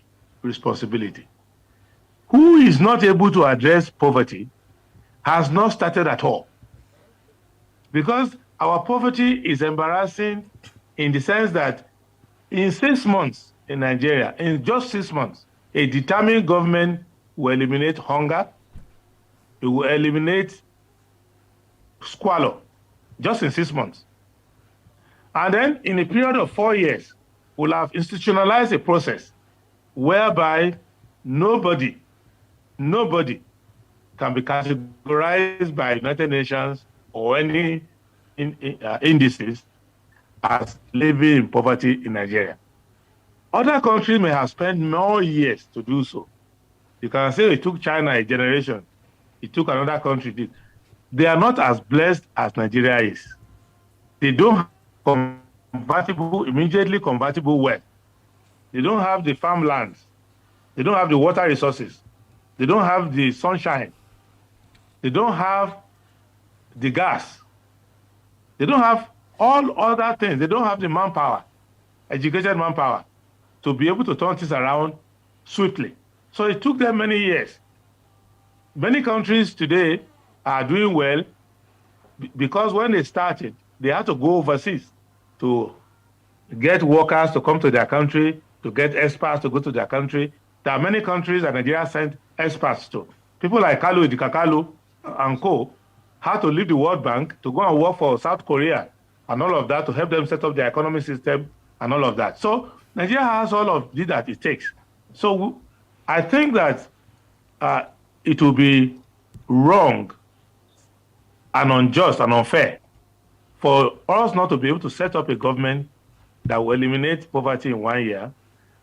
responsibility, who is not able to address poverty, has not started at all. Because our poverty is embarrassing in the sense that in 6 months in Nigeria, in just 6 months, a determined government will eliminate hunger, it will eliminate squalor, just in 6 months. And then in a period of 4 years, we'll have institutionalized a process whereby nobody can be categorized by United Nations or any indices as living in poverty in Nigeria. Other countries may have spent more years to do so. You can say it took China a generation. It took another country. They are not as blessed as Nigeria is. They don't have immediately convertible wealth. They don't have the farmlands. They don't have the water resources. They don't have the sunshine. They don't have the gas. They don't have all other things. They don't have the manpower, educated manpower, to be able to turn things around swiftly. So it took them many years. Many countries today are doing well because when they started, they had to go overseas to get workers to come to their country, to get experts to go to their country. There are many countries that Nigeria sent experts to. People like Kalu Idikakalu and co. had to leave the World Bank to go and work for South Korea and all of that to help them set up their economic system and all of that. So Nigeria has all of this that it takes. So I think that it will be wrong and unjust and unfair for us not to be able to set up a government that will eliminate poverty in 1 year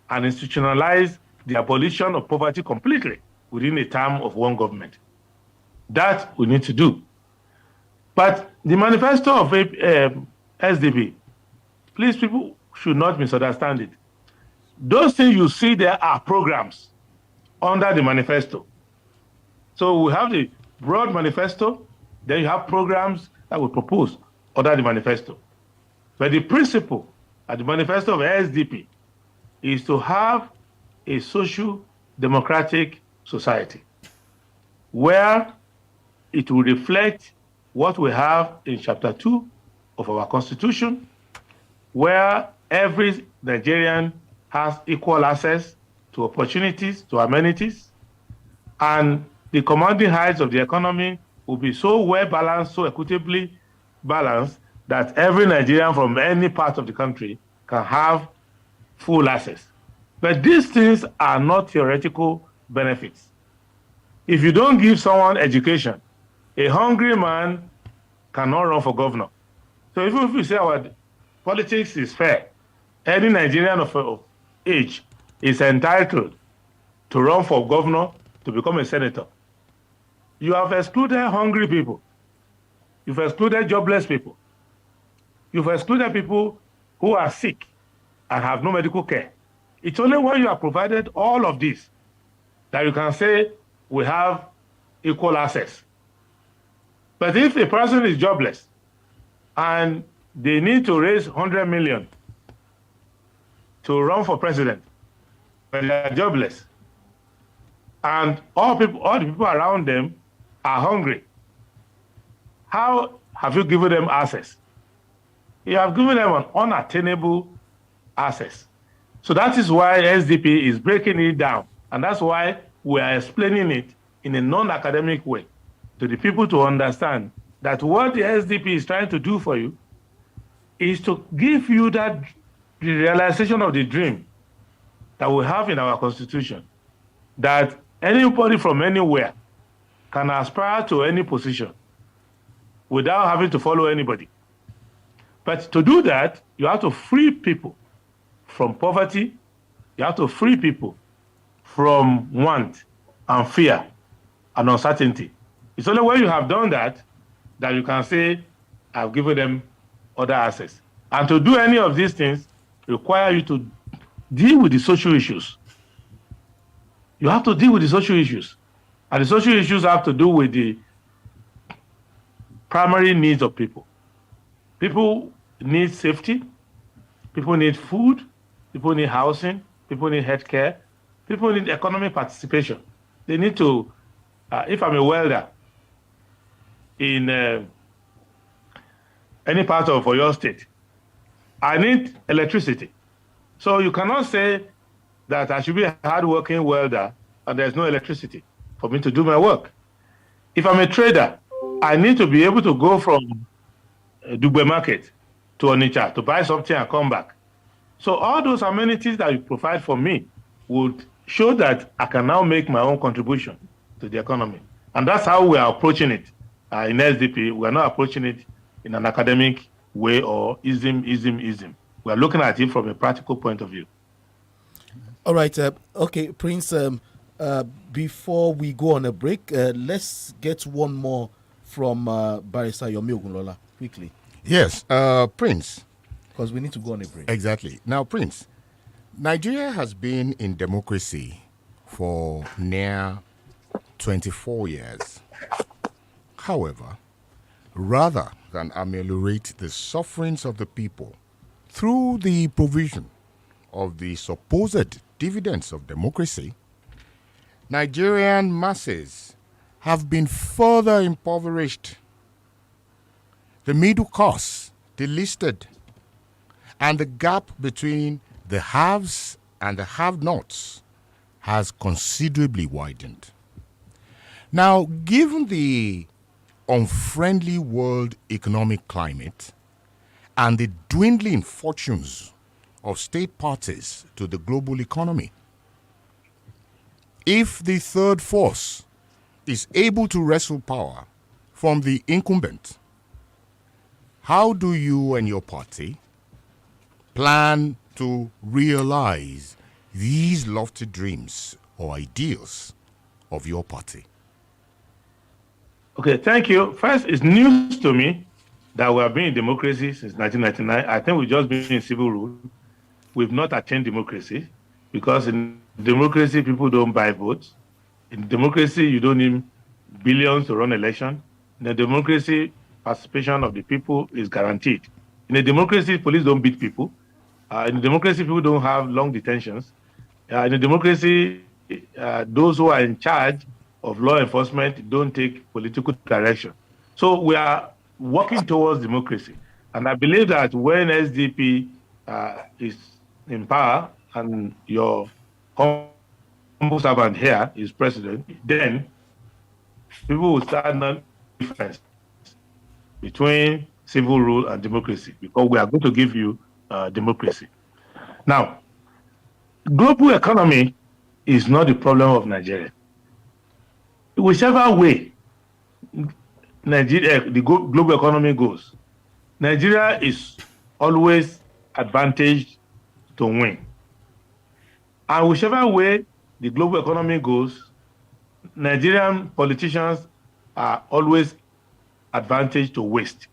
and institutionalize the abolition of poverty completely within a term of one government. That we need to do. But the manifesto of SDP, please, people should not misunderstand it. Those things you see there are programs under the manifesto. So we have the broad manifesto, then you have programs that we propose under the manifesto. But the principle at the manifesto of SDP is to have a social democratic society where it will reflect what we have in Chapter 2 of our Constitution, where every Nigerian has equal access to opportunities, to amenities, and the commanding heights of the economy will be so well balanced, so equitably balanced, that every Nigerian from any part of the country can have full access. But these things are not theoretical benefits. If you don't give someone education, a hungry man cannot run for governor. So even if we say our politics is fair, any Nigerian of age is entitled to run for governor, to become a senator. You have excluded hungry people. You've excluded jobless people. You've excluded people who are sick and have no medical care. It's only when you have provided all of this that you can say we have equal access. But if a person is jobless and they need to raise 100 million to run for president, but they are jobless, and all the people around them are hungry, how have you given them access? You have given them an unattainable access. So that is why SDP is breaking it down. And that's why we are explaining it in a non-academic way to the people to understand that what the SDP is trying to do for you is to give you that the realization of the dream that we have in our Constitution, that anybody from anywhere can aspire to any position without having to follow anybody. But to do that, you have to free people from poverty. You have to free people from want and fear and uncertainty. It's only when you have done that that you can say, I've given them other access. And to do any of these things require you to deal with the social issues. You have to deal with the social issues. And the social issues have to do with the primary needs of people. People need safety. People need food. People need housing. People need healthcare. People need economic participation. They need to, if I'm a welder in any part of your state, I need electricity. So you cannot say that I should be a hardworking welder and there's no electricity for me to do my work. If I'm a trader, I need to be able to go from Dugbe Market to Onitsha to buy something and come back. So all those amenities that you provide for me would show that I can now make my own contribution to the economy. And that's how we are approaching it in SDP. We are not approaching it in an academic way or ism. We are looking at it from a practical point of view. All right. Okay, Prince, before we go on a break, let's get one more from Barrister Yomi Ogunlola, quickly. Yes, Prince. Because we need to go on a break. Exactly. Now, Prince, Nigeria has been in democracy for near 24 years. However, rather than ameliorate the sufferings of the people through the provision of the supposed dividends of democracy, Nigerian masses have been further impoverished. The middle class delisted, and the gap between the haves and the have-nots has considerably widened. Now, given the unfriendly world economic climate and the dwindling fortunes of state parties to the global economy, if the third force is able to wrestle power from the incumbent, how do you and your party plan to realize these lofty dreams or ideals of your party? Okay, thank you. First, it's news to me that we have been in democracy since 1999. I think we've just been in civil rule. We've not attained democracy because in democracy, people don't buy votes. In democracy, you don't need billions to run election. In a democracy, participation of the people is guaranteed. In a democracy, police don't beat people. In a democracy, people don't have long detentions. In a democracy, those who are in charge of law enforcement don't take political direction. So we are working towards democracy. And I believe that when SDP is in power and your humble servant here is president, then people will start knowing the difference between civil rule and democracy, because we are going to give you democracy. Now, global economy is not the problem of Nigeria. Whichever way Nigeria, the global economy goes, Nigeria is always advantaged to win. And whichever way the global economy goes, Nigerian politicians are always advantaged to waste.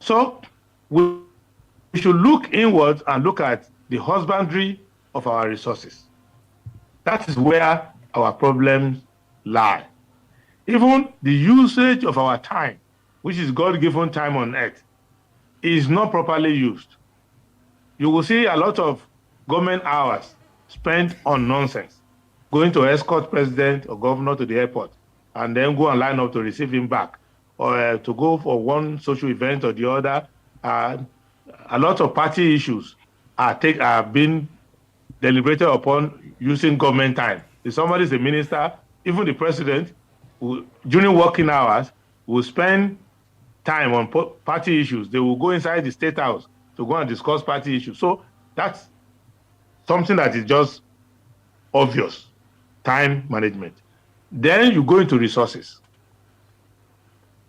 So we should look inwards and look at the husbandry of our resources. That is where our problems lie. Even the usage of our time, which is God-given time on earth, is not properly used. You will see a lot of government hours spent on nonsense, going to escort president or governor to the airport, and then go and line up to receive him back, or to go for one social event or the other. A lot of party issues are being deliberated upon using government time. If somebody is a minister, even the president, during working hours, will spend time on party issues. They will go inside the State House to go and discuss party issues. So that's something that is just obvious, time management. Then you go into resources.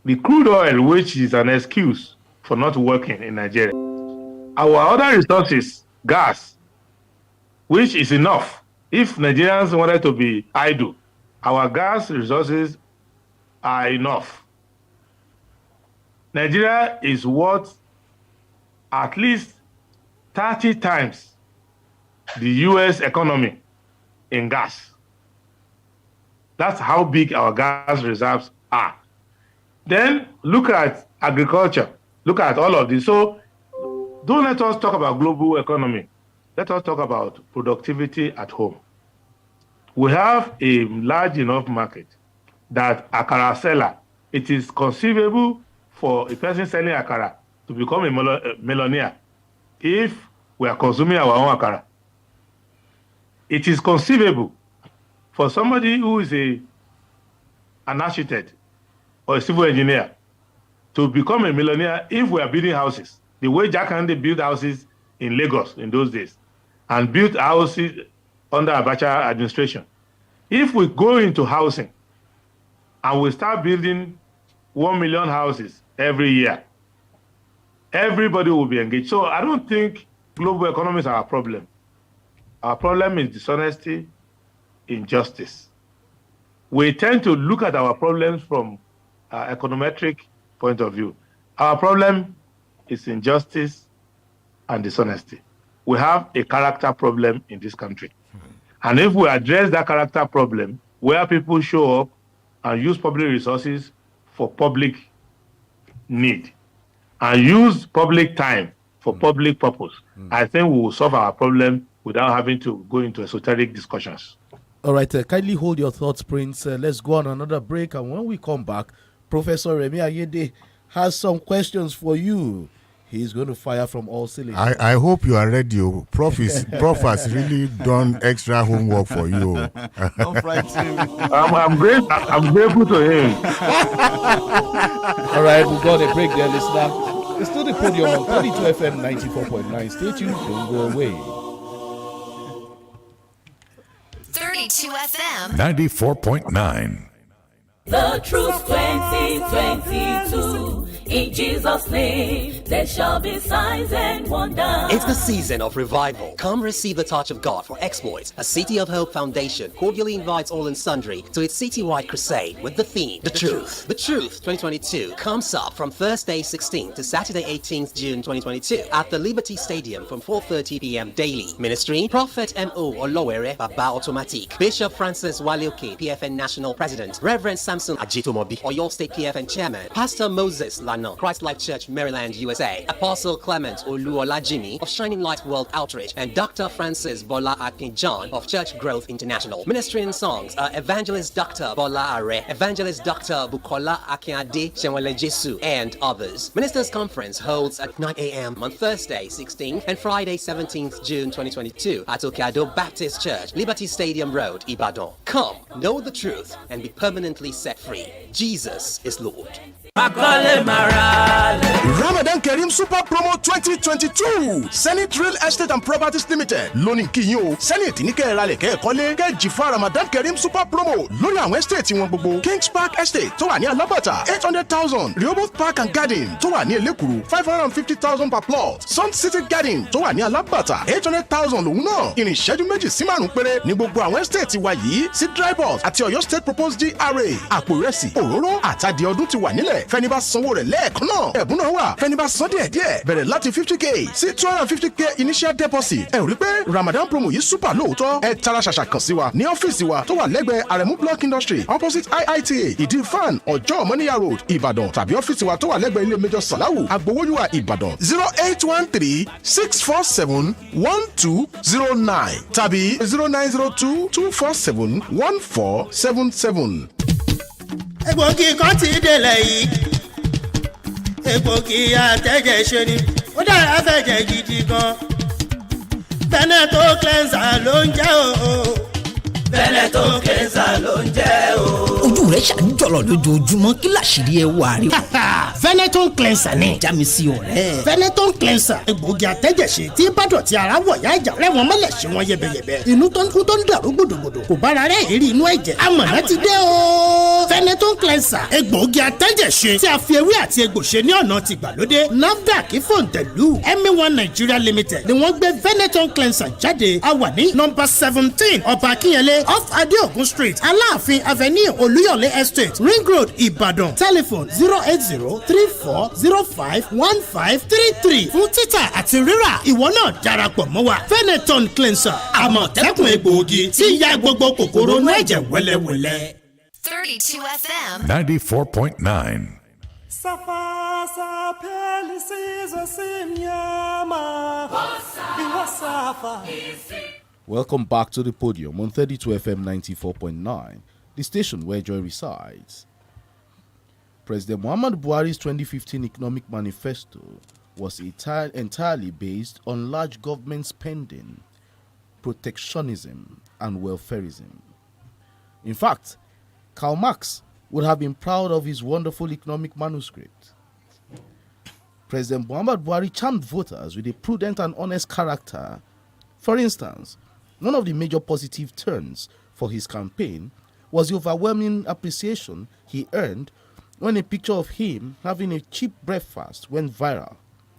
The crude oil, which is an excuse for not working in Nigeria. Our other resources, gas, which is enough. If Nigerians wanted to be idle, our gas resources are enough. Nigeria is worth at least 30 times the US economy in gas. That's how big our gas reserves are. Then look at agriculture. Look at all of this. So don't let us talk about global economy. Let us talk about productivity at home. We have a large enough market that akara seller, it is conceivable for a person selling akara to become a millionaire if we are consuming our own akara. It is conceivable for somebody who is an architect or a civil engineer to become a millionaire if we are building houses. The way Jakande built houses in Lagos in those days and built houses under Abacha administration. If we go into housing and we start building 1 million houses every year, everybody will be engaged. So I don't think global economy is our problem. Our problem is dishonesty, injustice. We tend to look at our problems from an econometric point of view. Our problem is injustice and dishonesty. We have a character problem in this country. And if we address that character problem, where people show up and use public resources for public need and use public time for public purpose, I think we will solve our problem without having to go into esoteric discussions. All right, kindly hold your thoughts, Prince. Let's go on another break. And when we come back, Professor Remi Ayede has some questions for you. He's going to fire from all cylinders. I hope you are ready. Prof has really done extra homework for you. Don't frighten him. I'm grateful to him. All right, we got a break there, listener. It's still the Podium on 32 FM 94.9. Stay tuned, don't go away. 32 FM 94.9. The Truth 2022. In Jesus' name, there shall be signs and wonders. It's the season of revival. Come receive the touch of God for exploits. A City of Hope Foundation cordially invites all and sundry to its citywide crusade with the theme, The Truth. The Truth 2022 comes up from Thursday 16th to Saturday 18th June 2022 at the Liberty Stadium from 4:30 p.m. daily. Ministry, Prophet M.O. Olowere Baba Automatic, Bishop Francis Walioke, PFN National President, Reverend Samson Ajitomobi, Oyo State PFN Chairman, Pastor Moses Lano, Christ Life Church, Maryland, USA, Apostle Clement Oluolajimi of Shining Light World Outreach, and Dr. Francis Bola Akin-John of Church Growth International. Ministering songs are Evangelist Dr. Bola Are, Evangelist Dr. Bukola Akinade Shenwele Jesu, and others. Ministers Conference holds at 9 a.m. on Thursday 16th and Friday 17th June 2022 at Okeado Baptist Church, Liberty Stadium Road, Ibadan. Come, know the truth, and be permanently set free. Jesus is Lord. Ramadan Kareem Super Promo 2022 Senate Real Estate and Properties Limited lónìí kìyìn o Senate ní kẹ́ẹ̀rẹ́ kẹ́ẹ̀kọ́lé kẹ́ẹ̀jìfà Ramadan Kareem Super Promo lórí àwọn estate wọn gbogbo Kings Park Estate tó wà ní Alábàtà 800,000 Rehoboth Park and Garden tó wà ní Elekuru 550,000 per plot Sun City Garden tó wà ní Alábàtà 800,000 lòun náà ìrìn ìṣẹ́jú méjì sí márùn péré ní gbogbo àwọn estate wa yìí sí Drybus àti Ọ̀yọ́ State Proposed GRA àpò ìrẹsì òróró àtàdé ọdún ti wà nílẹ̀ fẹ́ni bá sanwó rẹ̀ lẹ́ẹ̀kan náà ẹ̀bùn náà wà fẹ́ni bá san díẹ̀ bẹ̀rẹ̀ láti 50k sí 250k initial deposit ẹ ò rí pé Ramadan promo yìí super lóòótọ́ ẹ tara ṣàṣà kàn sí wa ní ọ́fíìsì wa tó wà lẹ́gbẹ̀ẹ́ Aremu Block Industry opposite IITA ìdí fan ọjọ́ Mọ́níyà Road Ìbàdàn tàbí ọ́fíìsì wa tó wà lẹ́gbẹ̀ẹ́ ilé Major Salawu Agbowóyúwà Ìbàdàn 0813-647-1209 tàbí 0902-247-1477. Egbògi kan ti délẹ̀ yìí egbògi àtẹ̀jẹ̀ ṣe ni ó dára fẹ̀jẹ̀ gidi gan Veneto cleanser ló ń jẹ́ o. Veneto cleanser ló ń jẹ́ o. ojú rẹ̀ ṣàǹjọ̀lọ̀ lójoojúmọ́ kí làṣírí ẹ wà rí. Veneto cleanser ni. já mi sí ọ̀rẹ́. Veneto cleanser egbògi àtẹ̀jẹ̀ṣe tí bàdọ̀tí ara wọ̀ yá ìjà rẹ̀ wọ́n mọ́lẹ̀ ṣe wọ́n yẹbẹyẹbẹ. inú tó ń kú tó ń dàrú gbòdògbòdò kò bára rẹ̀ èrí inú ẹ̀jẹ̀. amọ̀nà ti dé o. Veneto cleanser egbògi àtẹ̀jẹ̀ṣe tí a fi ewé àti egbò ṣe ní ọ̀nà tìgbàlódé. NAFDAC fòǹtẹ̀lù MA1 Nigeria Limited ni wọ́n gbé Veneto cleanser jáde. a wà ní nọ́mbà 17 Ọba Akínyẹlé off Adeogun Street Aláàfin Avenue Olúyọ̀lé Estate Ring Road Ìbàdàn telephone 08034051533 fún títà àti rírà ìwọ náà darapọ̀ mọ́ wa Veneton cleanser àmọ̀tẹ́kùn egbòogi tí ya gbogbo kòkòrò inú ẹ̀jẹ̀ wẹ́lẹ́wẹ́lẹ́. 32 FM 94.9. Safasa pelisizo simnyama Iwasafa. Welcome back to the Podium on 32 FM 94.9, the station where joy resides. President Muhammadu Buhari's 2015 Economic Manifesto was entirely based on large government spending, protectionism, and welfarism. In fact, Karl Marx would have been proud of his wonderful economic manuscript. President Muhammadu Buhari charmed voters with a prudent and honest character. For instance, one of the major positive turns for his campaign was the overwhelming appreciation he earned when a picture of him having a cheap breakfast went viral.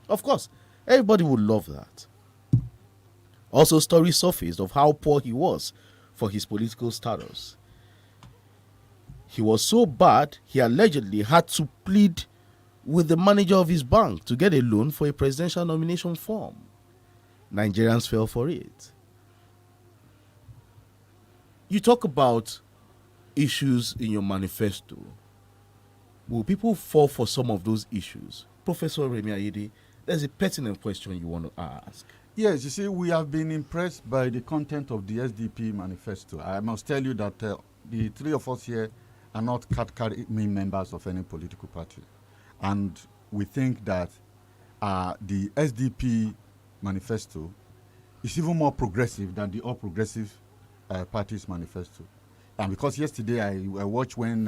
Of course, everybody would love that. Also, stories surfaced of how poor he was for his political status. He was so bad, he allegedly had to plead with the manager of his bank to get a loan for a presidential nomination form. Nigerians fell for it. You talk about issues in your manifesto. Will people fall for some of those issues? Professor Remi Ayede, there's a pertinent question you want to ask. Yes, you see, we have been impressed by the content of the SDP manifesto. I must tell you that the three of us here are not card-carrying members of any political party. And we think that the SDP manifesto is even more progressive than the All Progressive Party's manifesto. And because yesterday I watched when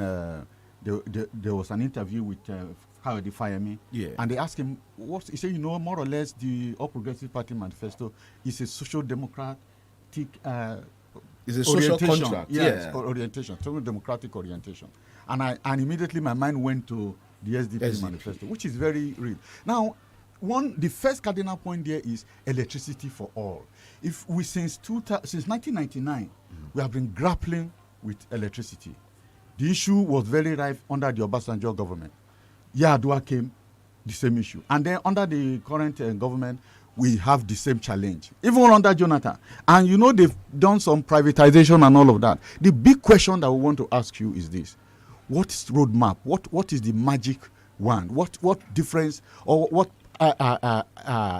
there was an interview with Howard Fayemi, and they asked him, he said, more or less the All Progressive Party manifesto is a social democratic it's a social contract. Orientation, social democratic orientation. And immediately my mind went to the SDP manifesto, which is very real. Now, the first cardinal point there is electricity for all. If we since 1999, we have been grappling with electricity. The issue was very rife under the Obasanjo government. Yar'Adua came, the same issue. And then under the current government, we have the same challenge. Even under Jonathan. And they've done some privatization and all of that. The big question that we want to ask you is this. What is roadmap? What is the magic wand? What difference or what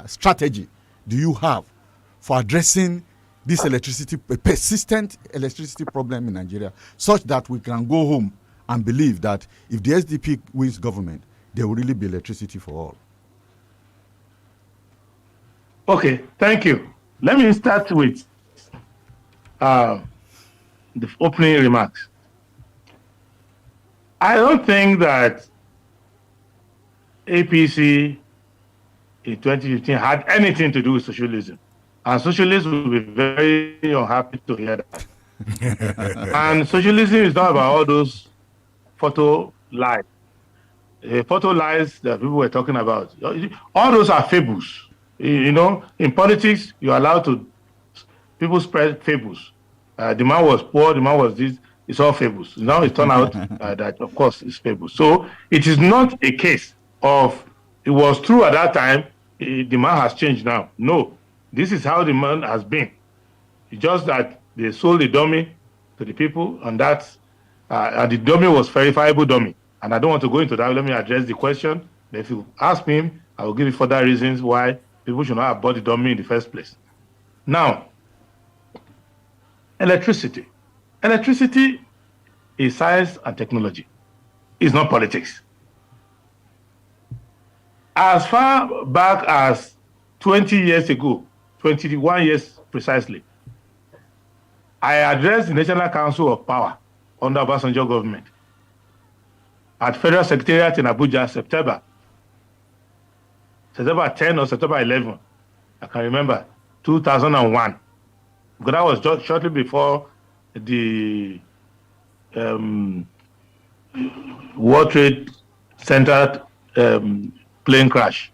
strategy do you have for addressing this persistent electricity problem in Nigeria, such that we can go home and believe that if the SDP wins government, there will really be electricity for all? Okay, thank you. Let me start with the opening remarks. I don't think that APC in 2015 had anything to do with socialism. And socialists will be very unhappy to hear that. And socialism is not about all those photo lies. Photo lies that people were talking about. All those are fables. In politics, you're allowed to, people spread fables. The man was poor, the man was this. It's all fables. Now it turned out that, of course, it's fables. So it is not a case of, it was true at that time, the man has changed now. No, this is how the man has been. It's just that they sold the dummy to the people, and the dummy was verifiable dummy. And I don't want to go into that. Let me address the question. If you ask me, I will give you further reasons why people should not have bought the dummy in the first place. Now, electricity. Electricity is science and technology. It's not politics. As far back as 20 years ago, 21 years precisely, I addressed the National Council of Power under Obasanjo government at Federal Secretariat in Abuja, September 10 or September 11, I can remember, 2001. Because that was just shortly before the World Trade Center plane crash.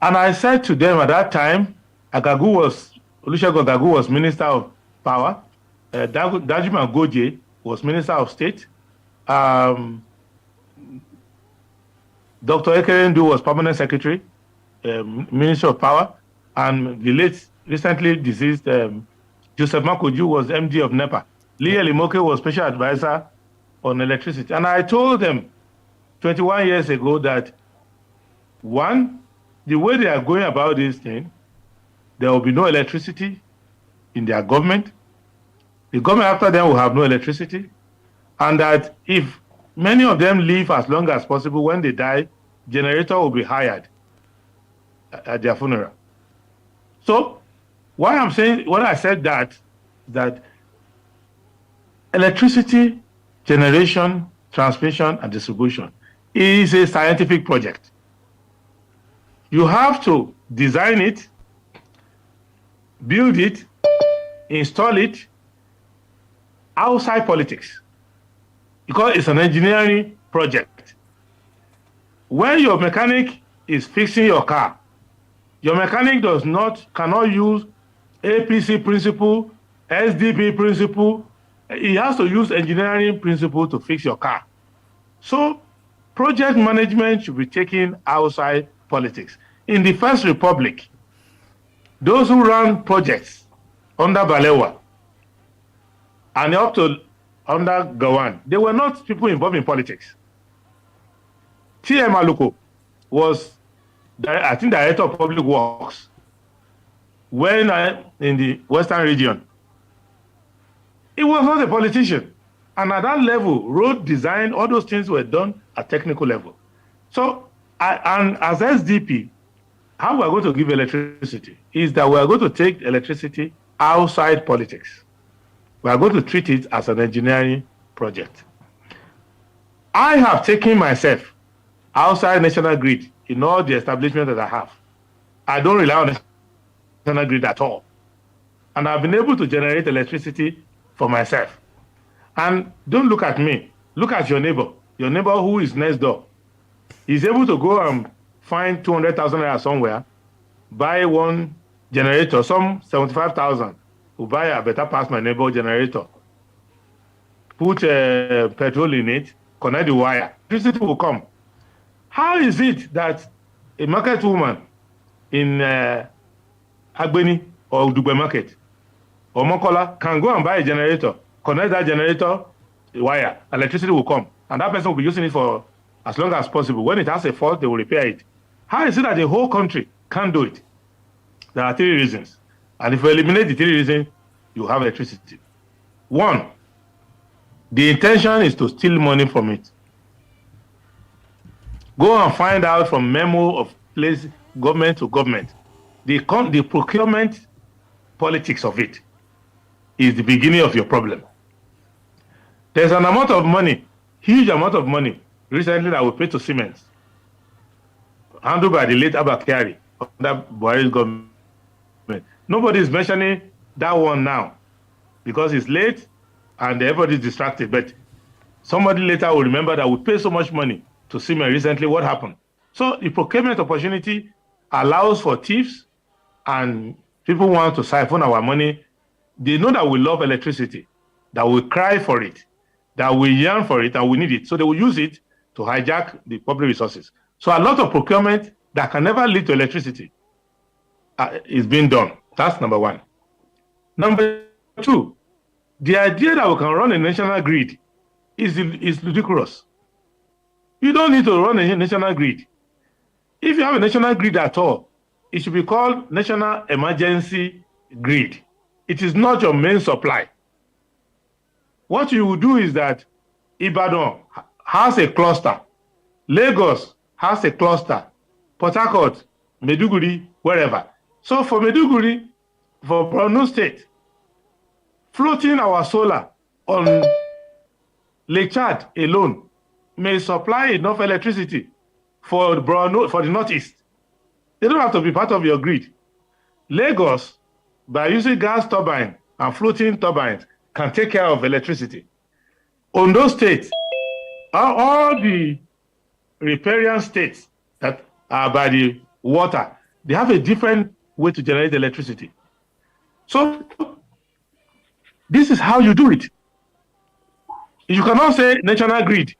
And I said to them at that time, Olusegun Agagu was Minister of Power, Dajima Goje was Minister of State, Dr. Ekerendu was Permanent Secretary, Minister of Power, and the late, recently deceased Joseph Makoju was MD of NEPA. Lee Elimoke was Special Advisor on Electricity. And I told them 21 years ago that, one, the way they are going about this thing, there will be no electricity in their government. The government after them will have no electricity. And that if many of them live as long as possible, when they die, generator will be hired at their funeral. So, why I'm saying, when I said that electricity generation, transmission, and distribution is a scientific project. You have to design it, build it, install it outside politics, because it's an engineering project. When your mechanic is fixing your car, your mechanic cannot use APC principle, SDP principle. He has to use engineering principle to fix your car. So project management should be taken outside politics. In the First Republic, those who ran projects under Balewa and up to under Gawan, they were not people involved in politics. T.M. Aluko was, I think, Director of Public Works when in the Western region. He was not a politician. And at that level, road design, all those things were done at technical level. So And as SDP, how we are going to give electricity is that we are going to take electricity outside politics. We are going to treat it as an engineering project. I have taken myself outside national grid in all the establishments that I have. I don't rely on national grid at all. And I've been able to generate electricity for myself. And don't look at me. Look at your neighbor who is next door. He's able to go and find 200,000 naira somewhere, buy one generator, some 75,000, who buy a better past my neighbor generator, put petrol in it, connect the wire, electricity will come. How is it that a market woman in Agbeni or Dubai Market or Mokola can go and buy a generator, connect that generator, wire, electricity will come, and that person will be using it for as long as possible. When it has a fault, they will repair it. How is it that the whole country can't do it? There are 3 reasons. And if we eliminate the 3 reasons, you have electricity. 1, the intention is to steal money from it. Go and find out from memo of place, government to government. The procurement politics of it is the beginning of your problem. There's an amount of money, huge amount of money, recently that we paid to Siemens, handled by the late Abakari under Buhari's government. Nobody is mentioning that one now because it's late and everybody's distracted. But somebody later will remember that we paid so much money to Siemens recently. What happened? So the procurement opportunity allows for thieves and people want to siphon our money. They know that we love electricity, that we cry for it, that we yearn for it, and we need it. So they will use it to hijack the public resources. So a lot of procurement that can never lead to electricity is being done. That's number 1. Number 2, the idea that we can run a national grid is ludicrous. You don't need to run a national grid. If you have a national grid at all, it should be called National Emergency Grid. It is not your main supply. What you will do is that Ibadan has a cluster, Lagos has a cluster, Port Harcourt, Maiduguri, wherever. So for Maiduguri, for Borno State, floating our solar on Lake Chad alone may supply enough electricity for Borno, for the Northeast. They don't have to be part of your grid. Lagos, by using gas turbine and floating turbines, can take care of electricity. Ondo State, all the riparian states that are by the water, they have a different way to generate electricity. So this is how you do it. You cannot say national grid.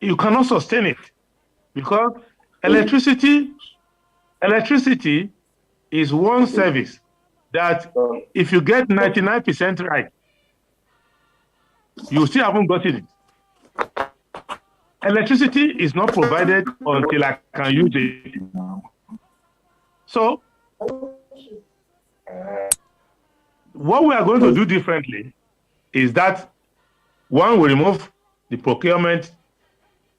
You cannot sustain it because electricity is one service that if you get 99% right, you still haven't gotten it. Electricity is not provided until I can use it. So, what we are going to do differently is that, 1, we remove the procurement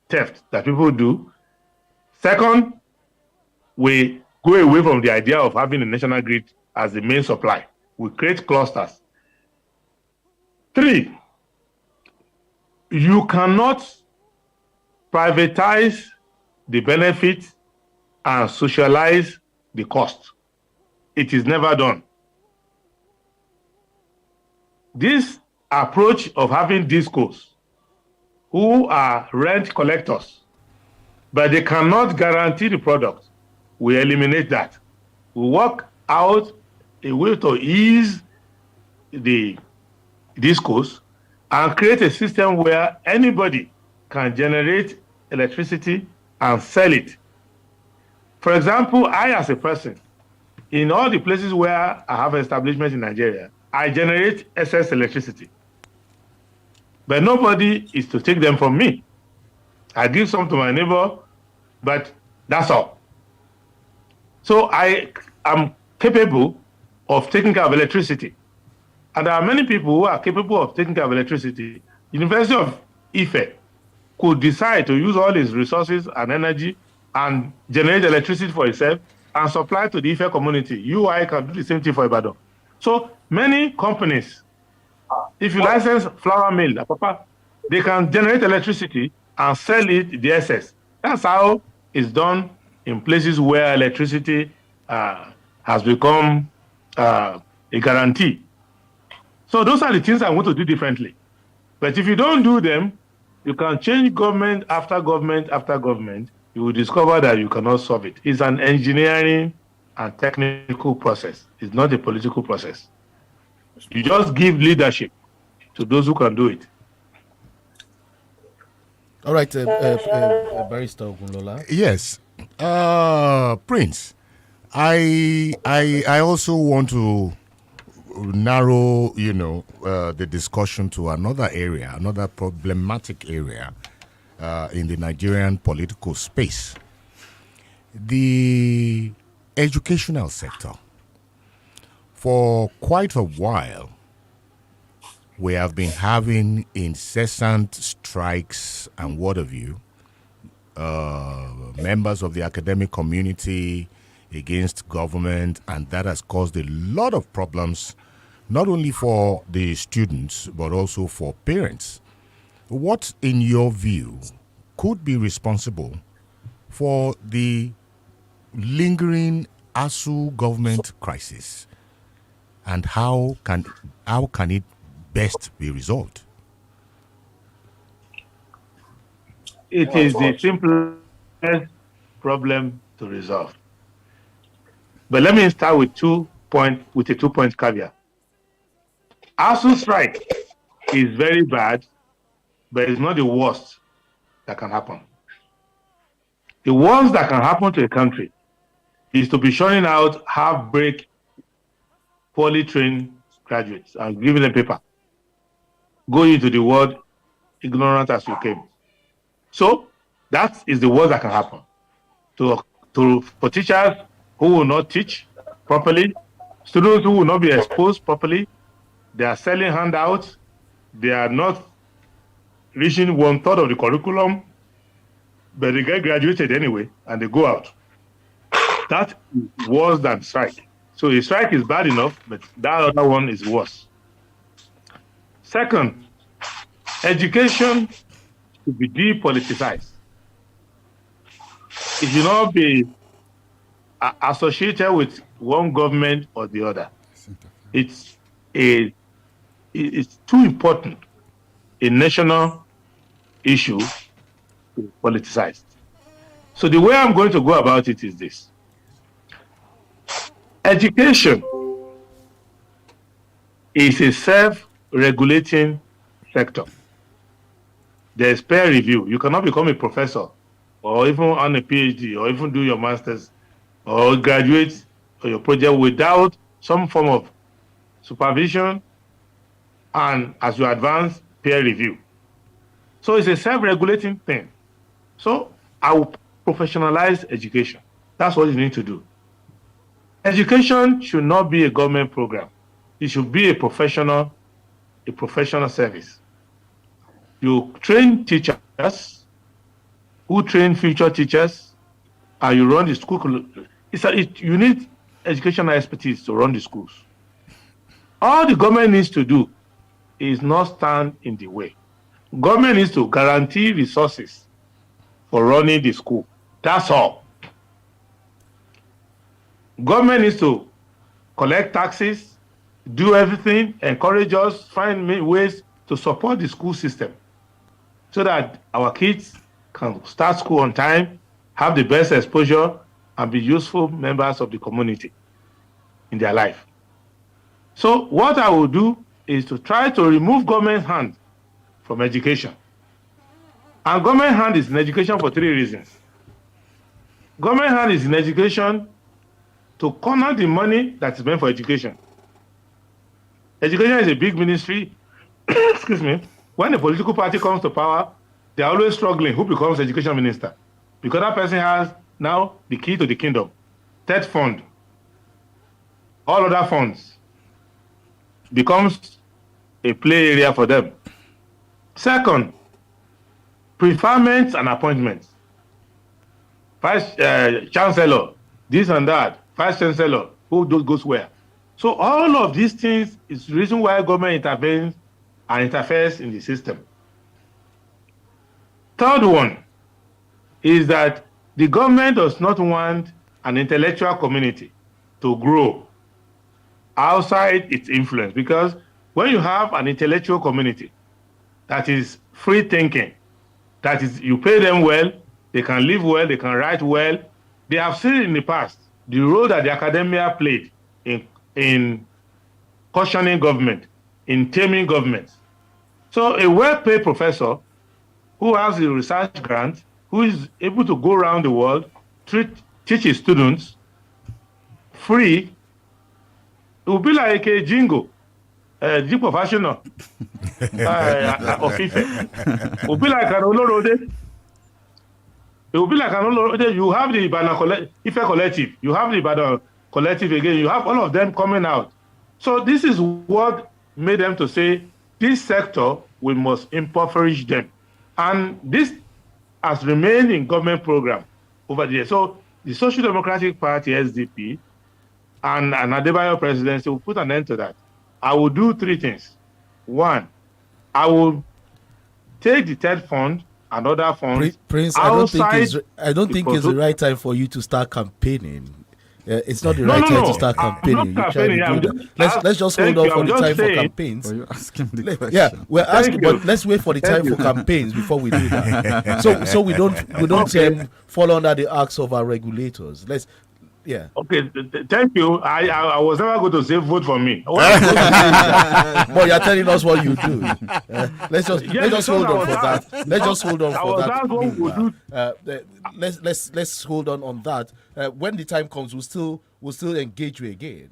theft that people do. 2nd, we go away from the idea of having a national grid as the main supply. We create clusters. 3, you cannot privatize the benefit and socialize the cost. It is never done. This approach of having discos who are rent collectors, but they cannot guarantee the product, we eliminate that. We work out a way to ease the discos and create a system where anybody can generate electricity and sell it. For example, I as a person, in all the places where I have establishments in Nigeria, I generate excess electricity. But nobody is to take them from me. I give some to my neighbor, but that's all. So I am capable of taking care of electricity. And there are many people who are capable of taking care of electricity. University of Ife could decide to use all its resources and energy and generate electricity for itself and supply to the Ife community. UI can do the same thing for Ibadan. So many companies, if you license flour mill, they can generate electricity and sell it the excess. That's how it's done in places where electricity has become a guarantee. So those are the things I want to do differently. But if you don't do them, you can change government after government after government. You will discover that you cannot solve it. It's an engineering and technical process. It's not a political process. You just give leadership to those who can do it. All right, Barrister Ogunlola. Yes, Prince. I also want to narrow, the discussion to another area, another problematic area in the Nigerian political space. The educational sector. For quite a while, we have been having incessant strikes and what have you, members of the academic community against government, and that has caused a lot of problems, not only for the students, but also for parents. What, in your view, could be responsible for the lingering ASU government crisis, and how can it best be resolved? It is the simplest problem to resolve. But let me start with a 2-point caveat. ASU strike is very bad, but it's not the worst that can happen. The worst that can happen to a country is to be shunning out half-break, poorly trained graduates and giving them paper. Go into the world ignorant as you came. So that is the worst that can happen. For teachers who will not teach properly, students who will not be exposed properly, they are selling handouts, they are not reaching 1/3 of the curriculum, but they get graduated anyway and they go out. That is worse than strike. So a strike is bad enough, but that other one is worse. Second, education should be depoliticized. It should not be associated with one government or the other. It's too important a national issue to be politicized. So the way I'm going to go about it is this. Education is a self-regulating sector. There's peer review. You cannot become a professor or even on a PhD or even do your master's or graduate or your project without some form of supervision and, as you advance, peer review. So it's a self-regulating thing. So I will professionalize education. That's what you need to do. Education should not be a government program. It should be a professional service. You train teachers who train future teachers, and you run the school. You need educational expertise to run the schools. All the government needs to do is not stand in the way. Government needs to guarantee resources for running the school. That's all. Government needs to collect taxes, do everything, encourage us, find ways to support the school system so that our kids can start school on time, have the best exposure, and be useful members of the community in their life. So what I will do is to try to remove government hand from education. And government hand is in education for 3 reasons. Government hand is in education to corner the money that is meant for education. Education is a big ministry. Excuse me. When a political party comes to power, they're always struggling who becomes education minister. Because that person has now the key to the kingdom. Third fund. All other funds becomes a play area for them. Second, preferments and appointments. vice chancellor, this and that, vice chancellor, who goes where. So all of these things is the reason why government intervenes and interferes in the system. Third one is that the government does not want an intellectual community to grow outside its influence, because when you have an intellectual community that is free thinking, that is, you pay them well, they can live well, they can write well, they have seen in the past the role that the academia played in cautioning government, in taming governments. So a well-paid professor who has a research grant, who is able to go around the world, teach his students free, it will be like a jingo, Jeep professional of Ife. It will be like an Olorode. It will be like an Olorode. You have the Ibadan Ife collective. You have the Ibadan collective again. You have all of them coming out. So this is what made them to say, this sector, we must impoverish them. And this has remained in government program over the years. So the Social Democratic Party, SDP, and an Adebayo presidency will put an end to that. I will do three things. One, I will take the third fund and other funds. Prince, I don't think it's the right time for you to start campaigning. It's not the right time to start campaigning. Let's just hold on for the time for campaigns. You asking the question? Yeah, we're asking, but let's wait for the time for campaigns before we do that. So we don't fall under the acts of our regulators. Yeah. Okay. Thank you. I was never going to say vote for me. But you're telling us what you do. Let's just hold on for that. Let's just hold on for that. Let's hold on that. When the time comes, we'll still engage you again.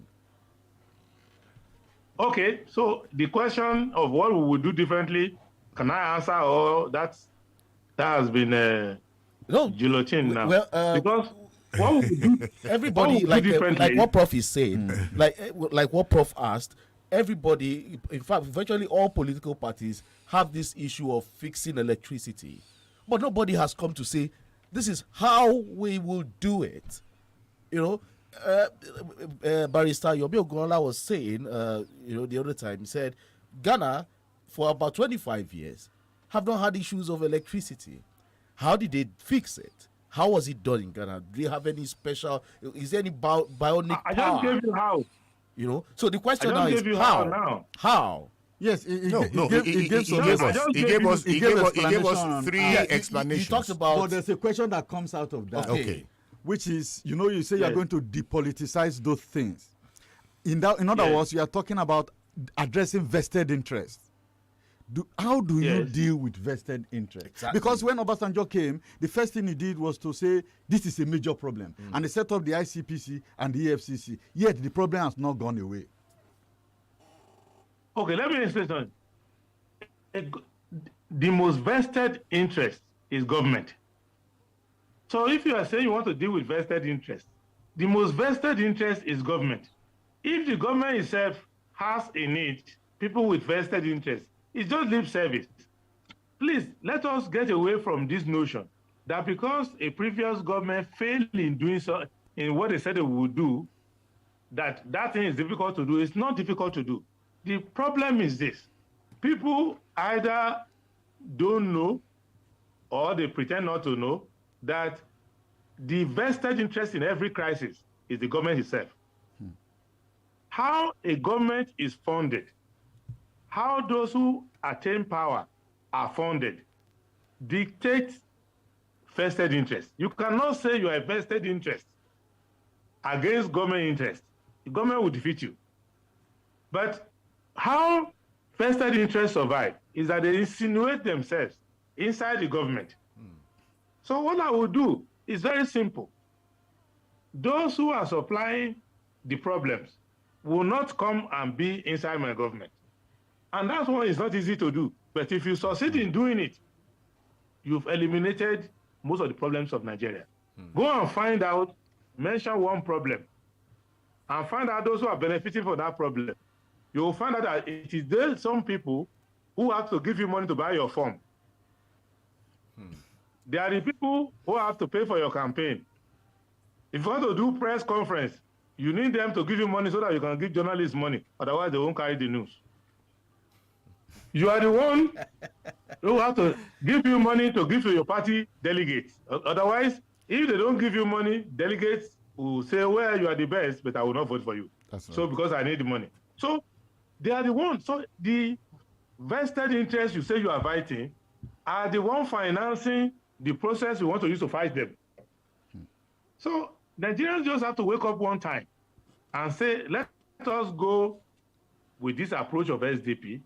Okay. So the question of what we will do differently, can I answer, or that has been guillotined now? Well, because what we do, everybody, like what Prof is saying, like what Prof asked, everybody, in fact, virtually all political parties have this issue of fixing electricity, but nobody has come to say this is how we will do it. You know, Barrister Yobi Ogunla was saying, the other time, he said Ghana for about 25 years have not had issues of electricity. How did they fix it? How was it done in Ghana? Do you have any special? Is there any bionic I power? just gave you how. You know, so the question now is how. Now. How? Yes, he gave us three explanations. He talked about. But there's a question that comes out of that. Okay. Which is, you say you're going to depoliticize those things. In other words, you are talking about addressing vested interests. How do you deal with vested interest? Exactly. Because when Obasanjo came, the first thing he did was to say this is a major problem, and he set up the ICPC and the EFCC. Yet the problem has not gone away. Okay, let me say something. The most vested interest is government. So if you are saying you want to deal with vested interest, the most vested interest is government. If the government itself has a need, people with vested interest, it's just lip service. Please, let us get away from this notion that because a previous government failed in doing so, in what they said they would do, that thing is difficult to do. It's not difficult to do. The problem is this. People either don't know or they pretend not to know that the vested interest in every crisis is the government itself. How a government is funded, how those who attain power are funded, dictates vested interest. You cannot say you are a vested interest against government interest. The government will defeat you. But how vested interests survive is that they insinuate themselves inside the government. So what I will do is very simple. Those who are supplying the problems will not come and be inside my government. And that's why it's not easy to do. But if you succeed in doing it, you've eliminated most of the problems of Nigeria. Go and find out, mention one problem, and find out those who are benefiting from that problem. You will find out that it is there some people who have to give you money to buy your form. They are the people who have to pay for your campaign. If you want to do press conference, you need them to give you money so that you can give journalists money. Otherwise, they won't carry the news. You are the one who have to give you money to give to your party delegates. Otherwise, if they don't give you money, delegates will say, well, you are the best, but I will not vote for you. That's right. So because I need the money. So they are the ones. So the vested interests you say you are fighting are the one financing the process you want to use to fight them. So Nigerians just have to wake up one time and say, let us go with this approach of SDP.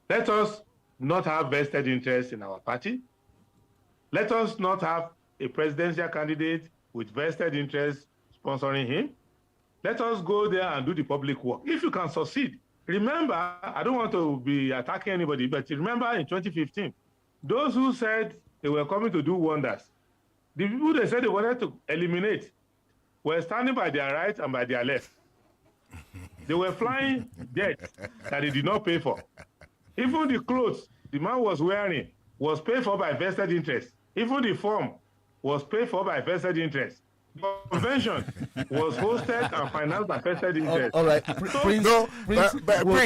Let us not have vested interests in our party. Let us not have a presidential candidate with vested interests sponsoring him. Let us go there and do the public work. If you can succeed, remember, I don't want to be attacking anybody, but remember in 2015, those who said they were coming to do wonders, the people they said they wanted to eliminate were standing by their right and by their left. They were flying jets that they did not pay for. Even the clothes the man was wearing was paid for by vested interest. Even the form was paid for by vested interest. The convention was hosted and financed by vested interest. All right, Prince,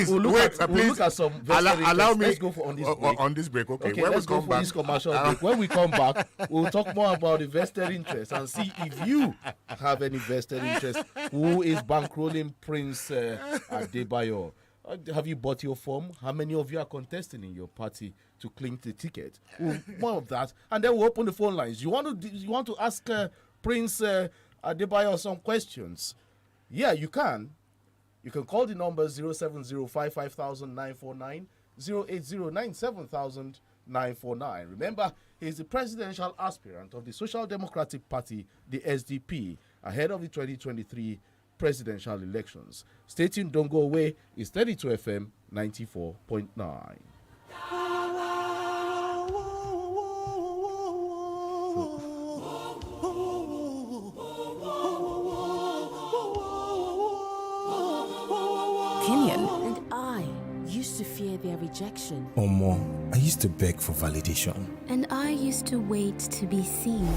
we'll look at some allow me. Let's go for on this break. Okay, okay, when let's we go come for back, this commercial break. When we come back, we'll talk more about the vested interest and see if you have any vested interest. Who is bankrolling Prince Adebayo? Have you bought your form? How many of you are contesting in your party to claim the ticket? More of that, and then we'll open the phone lines. You want to ask Prince Adebayo some questions? Yeah, you can. You can call the number 070550949, 08097,949. Remember, he's the presidential aspirant of the Social Democratic Party, the SDP, ahead of the 2023 presidential elections. Stay tuned, don't go away. It's 32 FM 94.9. Kenyan. And I used to fear their rejection. Omo, I used to beg for validation. And I used to wait to be seen.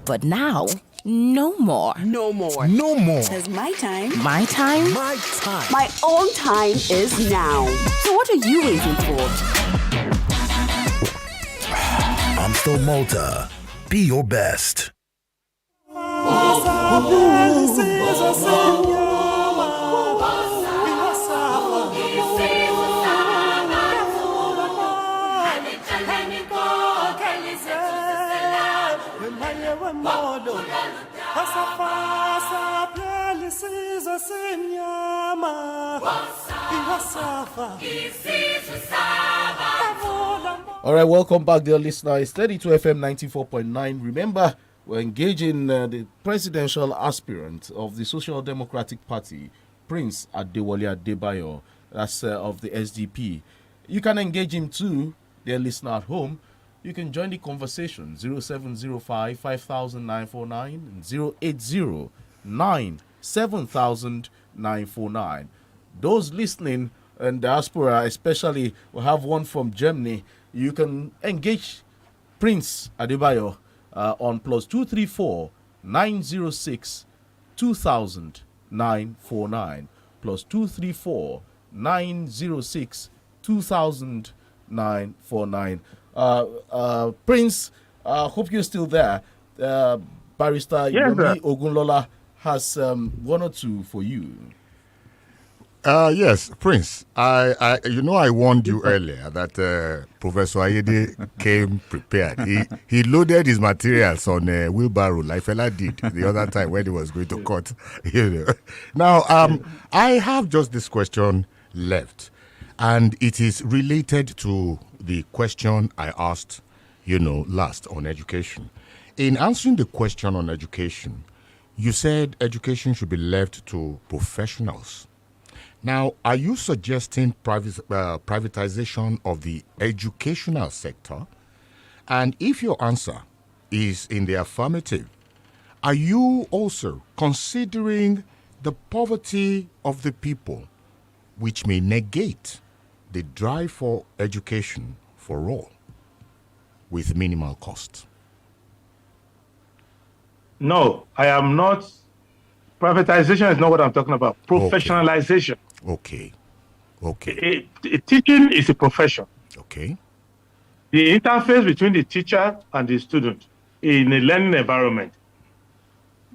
But now, no more. No more. No more. Because my time. My time? My time. My own time is now. So what are you waiting for? Untitled Malta. Be your best. All right, welcome back, dear listener. It's 32 FM 94.9. Remember, we're engaging the presidential aspirant of the Social Democratic Party, Prince Adebayo, that's of the SDP. You can engage him too, dear listener at home. You can join the conversation 0705 5949 and 080 97949. Those listening in diaspora, especially, we have one from Germany. You can engage Prince Adebayo on +234 906 2000 949 +234 906 2000 949. Prince, hope you're still there. Barrister Yomi Ogunlola has one or two for you. Yes, Prince. I warned you earlier that Professor Ayede came prepared. He loaded his materials on a wheelbarrow like fella did the other time when he was going to court. Now, I have just this question left, and it is related to the question I asked, last on education. In answering the question on education, you said education should be left to professionals. Now, are you suggesting privatization of the educational sector? And if your answer is in the affirmative, are you also considering the poverty of the people, which may negate the drive for education for all with minimal cost? No, I am not. Privatization is not what I'm talking about. Professionalization. Okay. Teaching is a profession. Okay. The interface between the teacher and the student in a learning environment,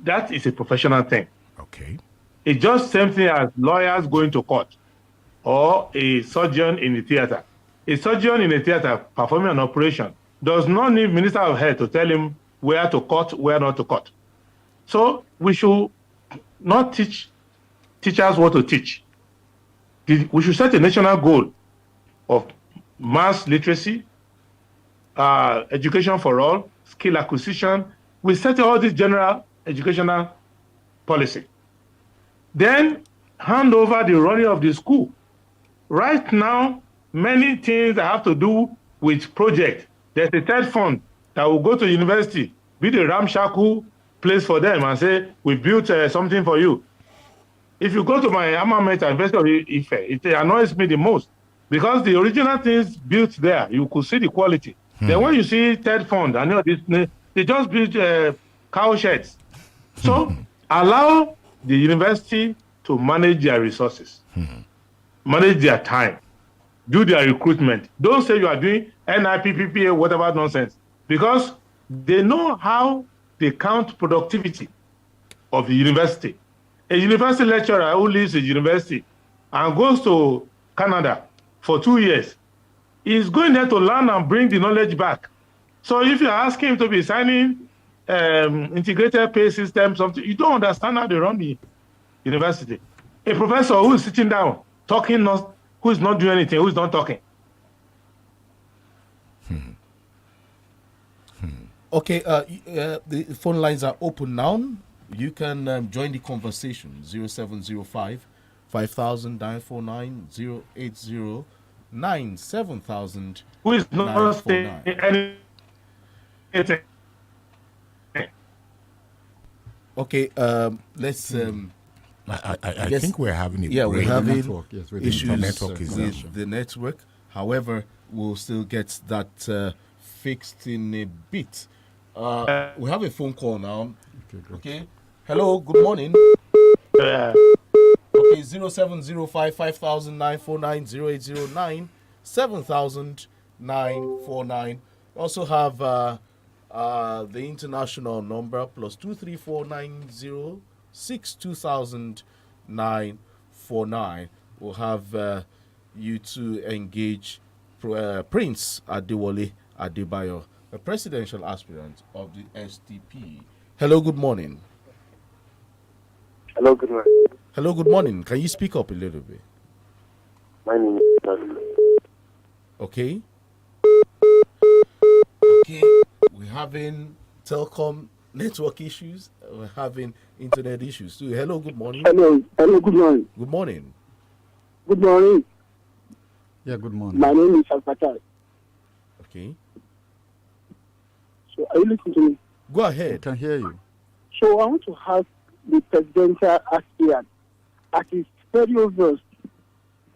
that is a professional thing. Okay. It's just same thing as lawyers going to court or a surgeon in the theater. A surgeon in a theater performing an operation does not need Minister of Health to tell him where to cut, where not to cut. So we should not teach teachers what to teach. We should set a national goal of mass literacy, education for all, skill acquisition. We set all this general educational policy. Then hand over the running of the school. Right now, many things that have to do with project. There's a third fund that will go to university, be the ramshackle place for them and say, we built something for you. If you go to my alma mater, University of Ife, it annoys me the most because the original things built there, you could see the quality. Then when you see third fund, I know this, they just built cow sheds. So allow the university to manage their resources, manage their time, do their recruitment. Don't say you are doing NIPPA, whatever nonsense, because they know how they count productivity of the university. A university lecturer who leaves a university and goes to Canada for 2 years is going there to learn and bring the knowledge back. So if you ask him to be signing integrated pay system, something, you don't understand how they run the university. A professor who is sitting down, talking, who is not doing anything, who is not talking. Okay, the phone lines are open now. You can join the conversation. 0705 5000 949 080 97000. Who is not saying anything? Okay, let's. I think we're having a we're having network. Yes, issues with the network. However, we'll still get that fixed in a bit. We have a phone call now. Okay. Hello, good morning. Okay, 0705 5000 949 0809 7000 949. Also have the international number plus 23490 62000 949. We'll have you to engage Prince Adewale Adebayo, a presidential aspirant of the SDP. Hello, good morning. Hello, good morning. Hello, good morning. Can you speak up a little bit? My name is Nadia. Okay. Okay. We're having telecom network issues. We're having internet issues too. Hello, good morning. Hello, good morning. Good morning. Good morning. Yeah, good morning. My name is Alfatai. Okay. So, are you listening to me? Go ahead. I can hear you. So, I want to ask the presidential aspirant, as it's very obvious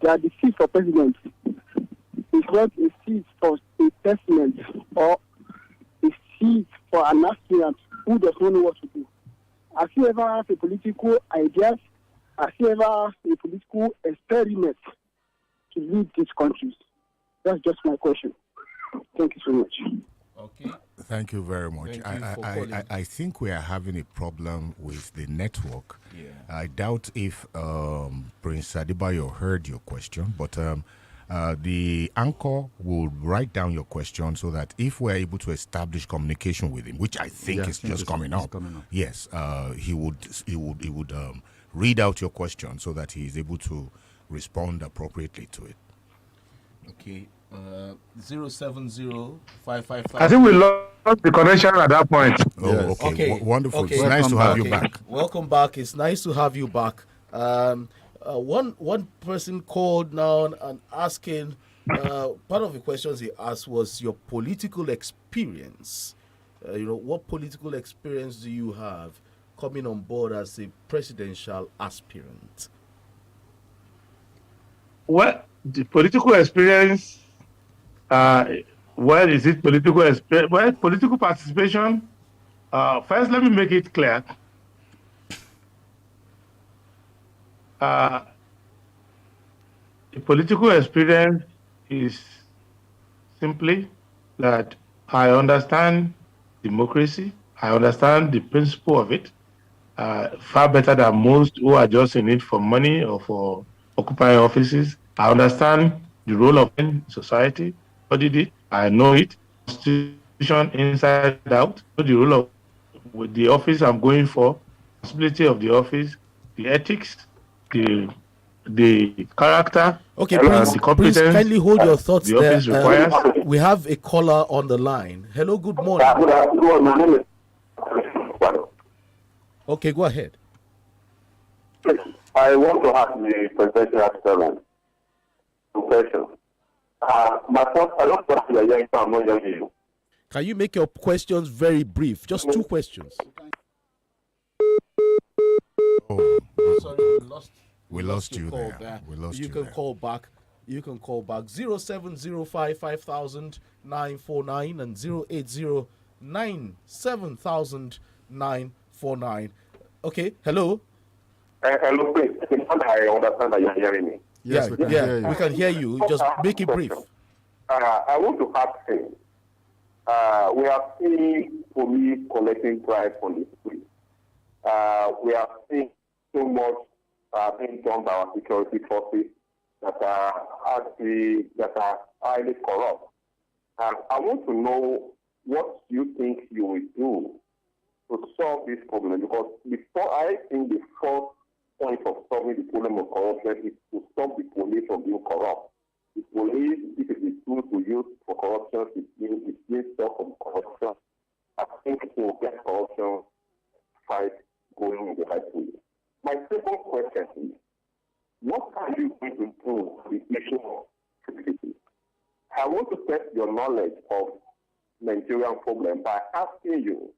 that the seat for president is not a seat for a president or a seat for an aspirant who does not know what to do. Has he ever had a political idea? Has he ever had a political experiment to lead these countries? That's just my question. Thank you so much. Okay. Thank you very much. I think we are having a problem with the network. Yeah. I doubt if Prince Adebayo heard your question, but the anchor will write down your question so that if we're able to establish communication with him, which I think is just coming up, yes, he would read out your question so that he is able to respond appropriately to it. Okay. 070 I think we lost the connection at that point. Oh, yes. Okay. Wonderful. Okay. It's nice to have you back. Welcome back. It's nice to have you back. One person called now and asking, part of the questions he asked was your political experience. What political experience do you have coming on board as a presidential aspirant? Well, the political experience, is it political experience? Well, political participation First, let me make it clear. The political experience is simply that I understand democracy. I understand the principle of it far better than most who are just in it for money or for occupying offices. I understand the role of society. Studied it. I know it. Constitution inside out. Know the role of with the office I'm going for, responsibility of the office, the ethics, the character. Okay, the competence. Prince, kindly hold your thoughts the there. office requires. We have a caller on the line. Hello, good morning. Okay, go ahead. I want to ask the presidential aspirant two questions. My first, I don't know if you are hearing, so I'm not hearing you. Can you make your questions very brief? Just two questions. Oh, sorry, we lost you there. We lost you. You can call back. You can call back 0705 5000 949 and 080 979 Okay, hello. Hello, please. I understand that you're hearing me. Yes, we can hear you. Just make it brief. I want to ask him. We have seen police collecting bribes on the street. We have seen so much being done by our security forces that are highly corrupt. I want to know what you think you will do to solve this problem, because before I think the first point of solving the problem of corruption is to stop the police from being corrupt. The police, if it is tools to use for corruption, it's being stopped from corruption. I think it will get corruption fight going in the right way. My second question is, what are you going to do with the issue of security? I want to test your knowledge of Nigerian problem by asking you,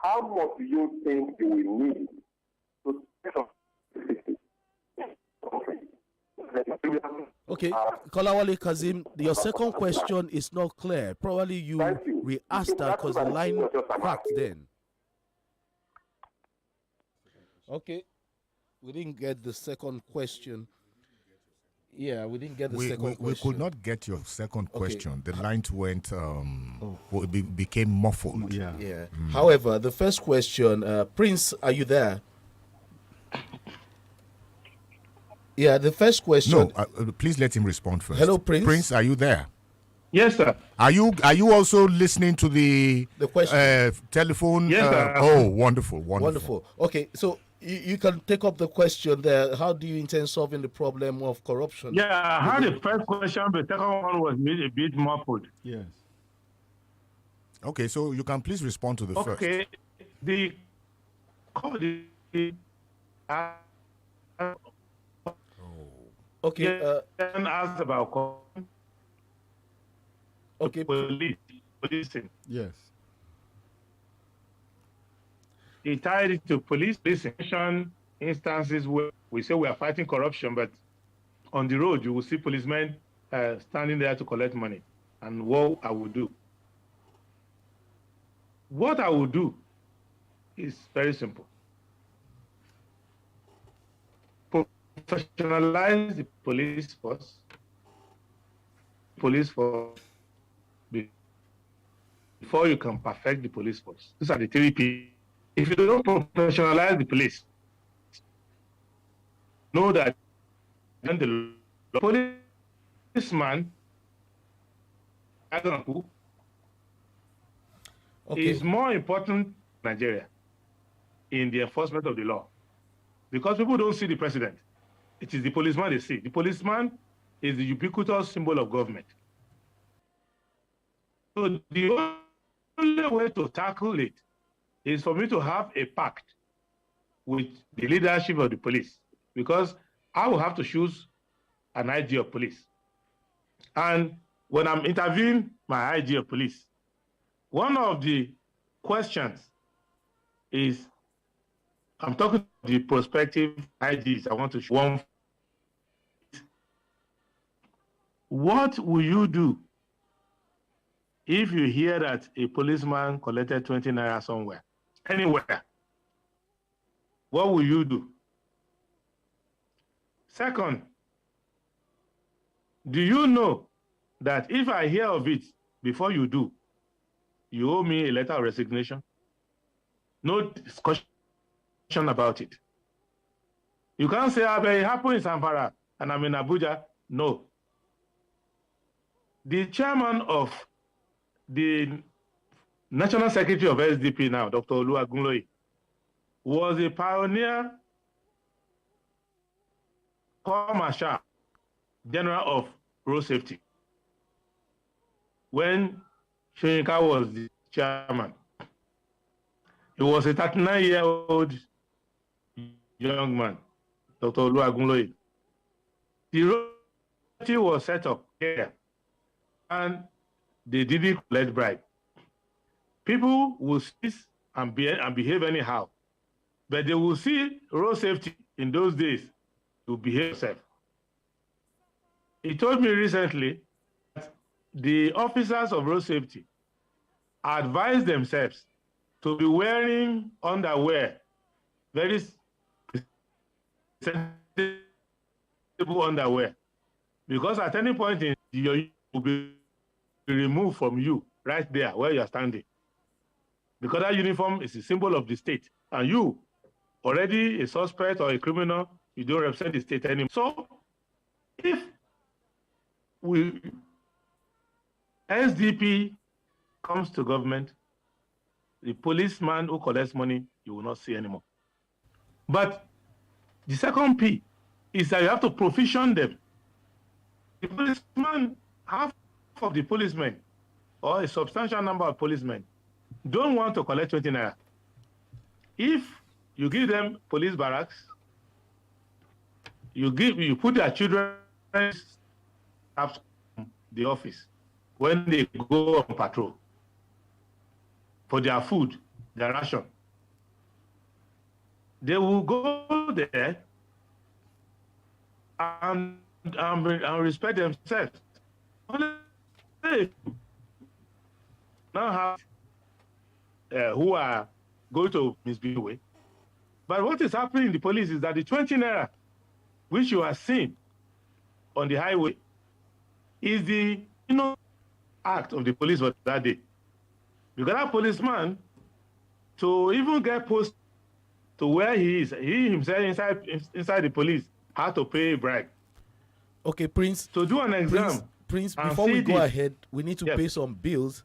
how much do you think you will need to settle security? Okay, Kolawole Kazim, your second question is not clear. Probably you re-asked that because the line cracked then. Okay, we didn't get the second question. Yeah, we didn't get the second question. We could not get your second question. The lines went, became muffled. Yeah. However, the first question, Prince, are you there? Yeah, the first question. No, please let him respond first. Hello, Prince. Prince, are you there? Yes, sir. Are you also listening to the question? Telephone? Yes, sir. Oh, wonderful. Okay, so you can take up the question there. How do you intend solving the problem of corruption? Yeah, I had the first question, but the second one was made a bit muffled. Yes. Okay, so you can please respond to the first. Okay, Okay. Then asked about policing. Yes. He tied it to policing instances where we say we are fighting corruption, but on the road you will see policemen standing there to collect money. And what I will do? What I will do is very simple. Professionalize the police force. Before you can perfect the police force. These are the 3 P. If you don't professionalize the police, know that then the policeman is more important in Nigeria in the enforcement of the law. Because people don't see the president. It is the policeman they see. The policeman is the ubiquitous symbol of government. So the only way to tackle it is for me to have a pact with the leadership of the police, because I will have to choose an IG of police. And when I'm interviewing my IG of police, one of the questions is, I'm talking to the prospective IGs. I want to show one. What will you do if you hear that a policeman collected 20 naira somewhere anywhere, what will you do? Second, do you know that if I hear of it before you do, you owe me a letter of resignation? No discussion about it. You can't say, it happened in Zamfara and I'm in Abuja. No. The chairman of the National Secretary of SDP now, Dr. Oluwagunloye, was a pioneer Corps Marshal General of Road Safety when Shoyinka was the chairman. He was a 39-year-old young man, Dr. Oluwagunloye. The road safety was set up here, and they didn't collect bribe. People will cease and behave anyhow, but they will see road safety in those days to behave themselves. He told me recently that the officers of road safety advise themselves to be wearing underwear, very sensitive underwear, because at any point in your will be removed from you right there where you are standing. Because that uniform is a symbol of the state, and you, already a suspect or a criminal, you don't represent the state anymore. So, if SDP comes to government, the policeman who collects money, you will not see anymore. But the second P is that you have to provision them. The policeman, half of the policemen, or a substantial number of policemen, don't want to collect 20 naira. If you give them police barracks, you put their children at the office when they go on patrol for their food, their ration. They will go there and respect themselves. Now have who are going to misbehave away. But what is happening in the police is that the 20 naira, which you are seeing on the highway, is the act of the police for that day. Because that policeman, to even get posted to where he is, he himself inside the police had to pay a bribe. Okay, Prince. To do an exam. Prince, before we go ahead, we need to pay some bills.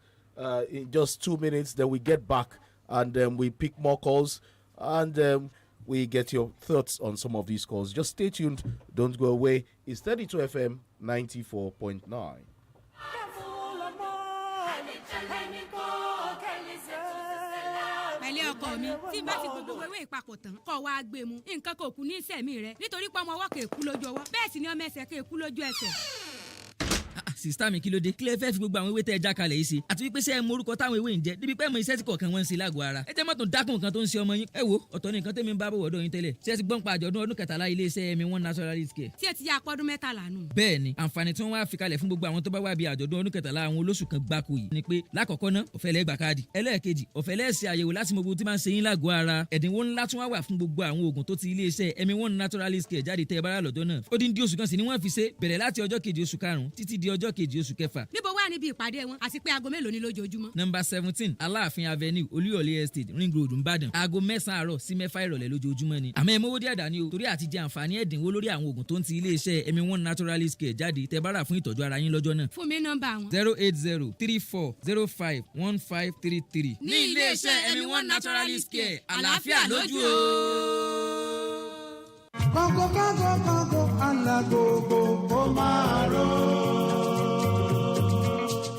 In just 2 minutes, then we get back and we pick more calls and we get your thoughts on some of these calls. Just stay tuned. Don't go away. It's 32 FM 94.9. pẹ̀lẹ́ ọkọ mi tí n bá fi gbogbo ewé ìpapọ̀ tán kọ́ wa gbé mu nǹkan kò kú ní ìsẹ̀mí rẹ nítorí pé ọmọ ọwọ́ kò kú lójú ọwọ́ bẹ́ẹ̀ sì ni ọmọ ẹsẹ̀ kò kú lójú ẹsẹ̀. sista mi kí ló dé kílẹ̀ fẹ́ fi gbogbo àwọn ewé tẹ́ ẹ já kalẹ̀ yìí sí àti wípé ṣé ẹ mọ orúkọ táwọn ewé ń jẹ níbi pé mọ iṣẹ́ tí kọ̀ọ̀kan wọn ń ṣe lágọ̀ọ́ ara ẹ jẹ́ mọ́tò dákùn nǹkan tó ń ṣe ọmọ yín ẹ wo ọ̀tọ̀ ní nǹkan tẹ́mi ń bá bọ̀ wọ́dọ̀ yín tẹ́lẹ̀ ṣé ẹ ti gbọ́n pa àjọ̀dún ọdún kẹtàlá iléeṣẹ́ mi one naturalist care. tí ẹ ti yá apọ́dún mẹ́tàlá nù. bẹ́ẹ̀ ni àǹfààní tí wọ́n wá fi kalẹ̀ fún gbogbo àwọn tó bá wá bí àjọ̀dún ọdún kẹtàlá àwọn olóṣù kan gbáko yìí ni pé lákọ̀ọ́kọ́ ná ọ̀fẹ́ lẹ́ gbà káàdì ẹlẹ́ẹ̀kejì ọ̀fẹ́ lẹ́ ṣe àyẹ̀wò láti mọ gbogbo tí máa ń ṣe yín lágọ̀ọ́ ara ẹ̀dínwó ńlá tún wà fún gbogbo àwọn oògùn tó ti iléeṣẹ́ mi one naturalist care jáde tẹ́ ẹ bára lọ́dọ̀ náà ó dín dín oṣù kan sì ni wọ́n fi ṣe bẹ̀rẹ̀ láti ọjọ́ kejì oṣù karùn-ún títí di ọjọ́ kejì oṣù kẹfà. níbo wà níbi ìpàdé wọn àti pé aago mélòó ni lójoojúmọ́. Number 17 Aláàfin Avenue Olúyọ̀lé Estate Ring Road Ìbàdàn aago 9 àárọ̀ sí 6 ìrọ̀lẹ́ lójoojúmọ́ ni. àmọ́ ẹ mọ́wó díẹ̀ dání o torí àti jẹ àǹfààní ẹ̀dínwó lórí àwọn oògùn tó ń ti iléeṣẹ́ mi one naturalist care jáde tẹ́ bá rà fún ìtọ́jú ara yín lọ́jọ́ náà. fún mi nọ́mbà wọn. 08034051533. ní iléeṣẹ́ mi one naturalist care àlàáfíà lójú o. kọ́ńkọ́ alágógó kó máa ró.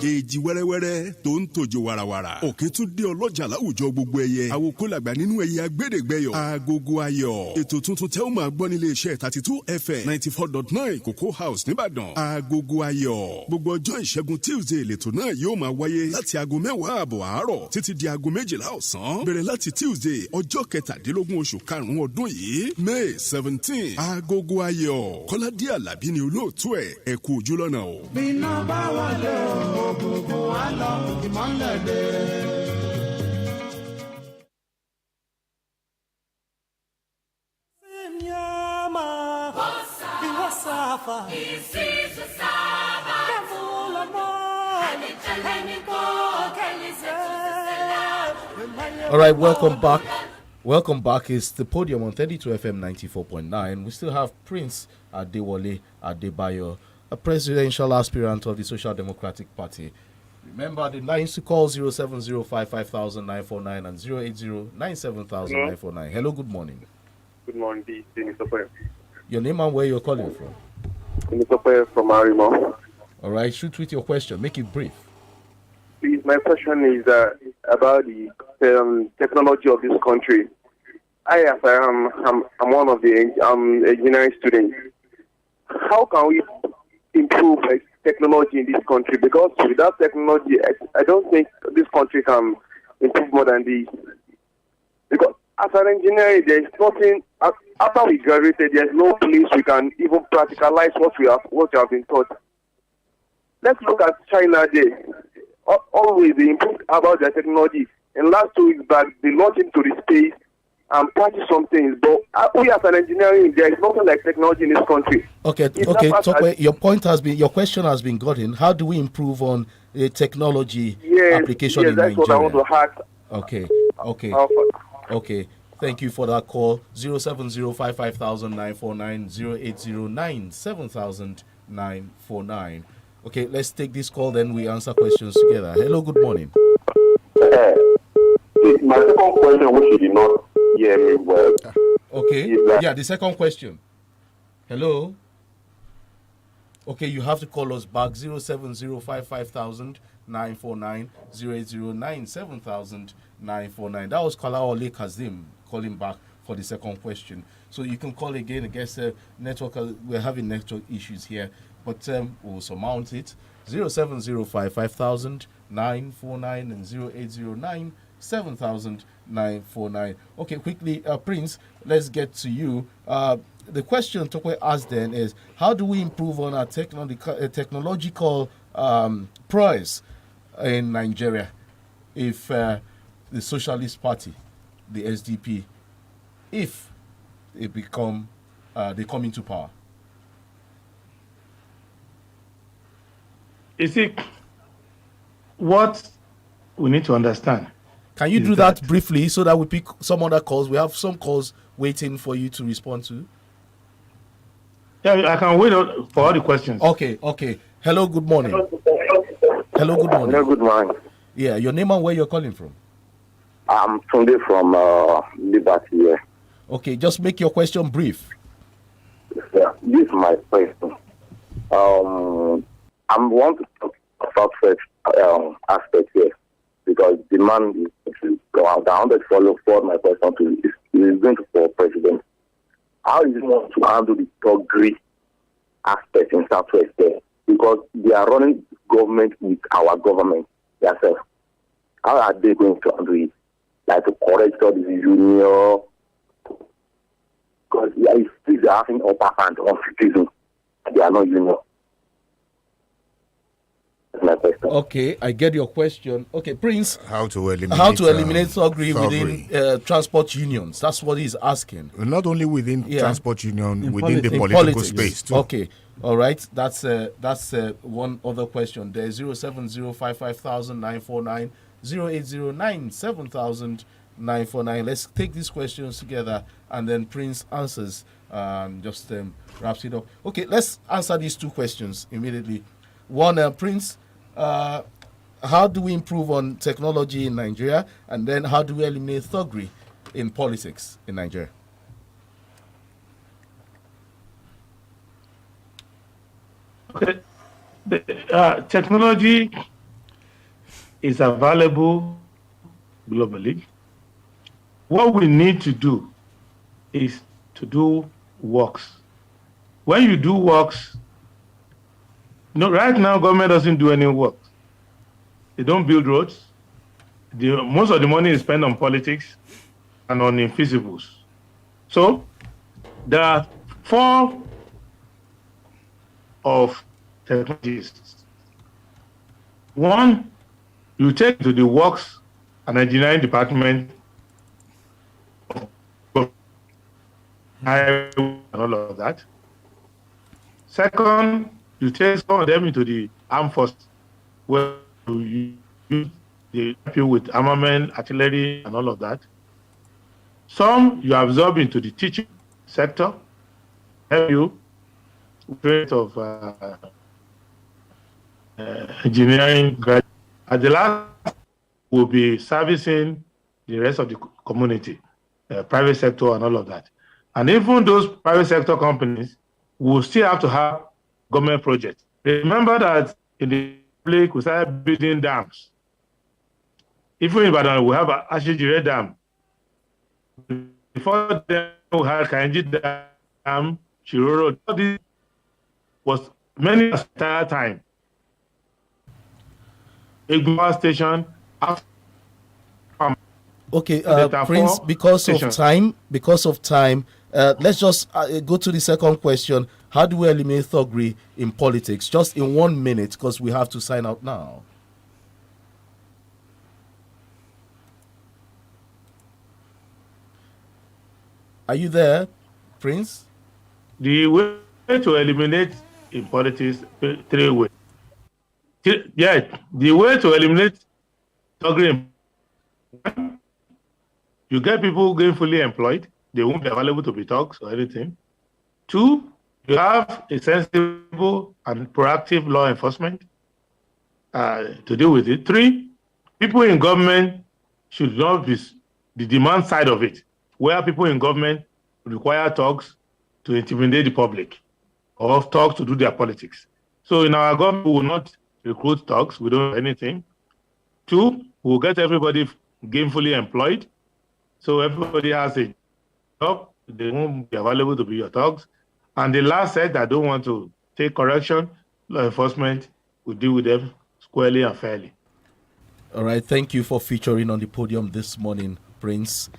èjì wẹ́rẹ́wẹ́rẹ́ tó ń tòjò wàràwàrà òkè tún dé ọlọ́jà láwùjọ gbogbo ẹyẹ àwòkọ́ làgbà nínú ẹyẹ agbẹ́dẹ́gbẹ́yọ̀ agogo ayọ̀ ètò tuntun tẹ́ ó máa gbọ́ nílé iṣẹ́ 32 FM 94.9 Cocoa House nìbàdàn agogo ayọ̀ gbogbo ọjọ́ ìṣẹ́gun Tuesday lẹ́tọ̀ náà yóò máa wáyé láti aago 10 ààbọ̀ àárọ̀ títí di aago 12 ọ̀sán bẹ̀rẹ̀ láti Tuesday ọjọ́ 17 oṣù karùn-ún ọdún yìí May 17 agogo ayọ̀ Kọ́ládé Àlàbí ni olóòtú ẹ̀ kú ojú lọ́nà o. bíná bá wọlé o gbogbo wa lọ ìmọ̀lẹ̀ dé. Alpha. This is the Sabbath. All right, welcome back. Welcome back. It's the Podium on 32 FM 94.9. We still have Prince Adewale Adebayo, a presidential aspirant of the Social Democratic Party. Remember the lines to call 07055500949 and 080970949. Hello, good morning. Good morning, Mr. Poe. Your name and where you're calling from? Mr. Poe from Arimo. All right, shoot with your question. Make it brief. Please, my question is about the technology of this country. I'm one of the engineering students. How can we improve technology in this country? Because without technology, I don't think this country can improve more than this. Because as an engineer, there's nothing. After we graduated, there's no place we can even practicalize what we have been taught. Let's look at China there. Always they improve about their technology. And last 2 weeks back, they launched into the space and practice some things. But we as an engineering, there is nothing like technology in this country. Okay. Your question has been gotten. How do we improve on the technology application in Nigeria? Yes, that's what I want to ask. Okay. Thank you for that call. 070550949 08097000949. Okay, let's take this call, then we answer questions together. Hello, good morning. My second question, which you did not hear me well. Okay, the second question. Hello? Okay, you have to call us back, 07055500949 08097000949. That was Kalaole Kazim calling back for the second question. So you can call again. I guess we're having network issues here, but we'll surmount it. 07055500949 and 08097000949. Okay, quickly, Prince, let's get to you. The question Tokwe asked then is, how do we improve on our technological prowess in Nigeria if the Socialist Party, the SDP, if they come into power? You see, what we need to understand. Can you do that briefly so that we pick some other calls? We have some calls waiting for you to respond to. Yeah, I can wait for all the questions. Okay. Hello, good morning. Hello, good morning. Yeah, your name and where you're calling from? I'm Tunde from Liberty here. Okay, just make your question brief. Yeah, this is my question. I want to talk about first aspect here, because the man is going down. That follow forward my question to is going to for president. How do you want to handle the thuggery aspect in Southwest there? Because they are running government with our government themselves. How are they going to handle it? Like to correct all this union? Because they are having upper hand on citizens. They are not union. Okay, I get your question. Okay, Prince. How to eliminate thuggery within transport unions? That's what he's asking. Not only within transport union, within the political space too. Okay, all right. That's one other question. There's 07055500949 08097000949. Let's take these questions together, and then Prince answers. Just wraps it up. Okay, let's answer these two questions immediately. One, Prince. How do we improve on technology in Nigeria, and then how do we eliminate thuggery in politics in Nigeria? Okay, technology is available globally. What we need to do is to do works. When you do works, right now, government doesn't do any work. They don't build roads. Most of the money is spent on politics and on infeasibles. So, there are 4 of technologies. One, you take to the works and engineering department, and all of that. Second, you take some of them into the armed forces, where you help you with armament, artillery, and all of that. Some you absorb into the teaching sector, help you with of engineering graduate. At the last, will be servicing the rest of the community, private sector, and all of that. And even those private sector companies will still have to have government projects. Remember that in the public, we started building dams. Even in Ibadan, we have Ashijire Dam. Before then, we had Kainji Dam, Shiroro. All this was many entire time. Igbo station. Okay, Prince, because of time, let's just go to the second question. How do we eliminate thuggery in politics? Just in 1 minute, because we have to sign out now. Are you there, Prince? The way to eliminate in politics, 3 ways. Yeah, the way to eliminate thuggery, you get people gainfully employed. They won't be available to be thugs or anything. 2, you have a sensible and proactive law enforcement to deal with it. 3, people in government should not be the demand side of it, where people in government require thugs to intimidate the public or thugs to do their politics. So in our government, we will not recruit thugs. We don't do anything. 2, we will get everybody gainfully employed. So everybody has a job. They won't be available to be your thugs. And the last set, I don't want to take correction. Law enforcement will deal with them squarely and fairly. All right. Thank you for featuring on the podium this morning, Prince.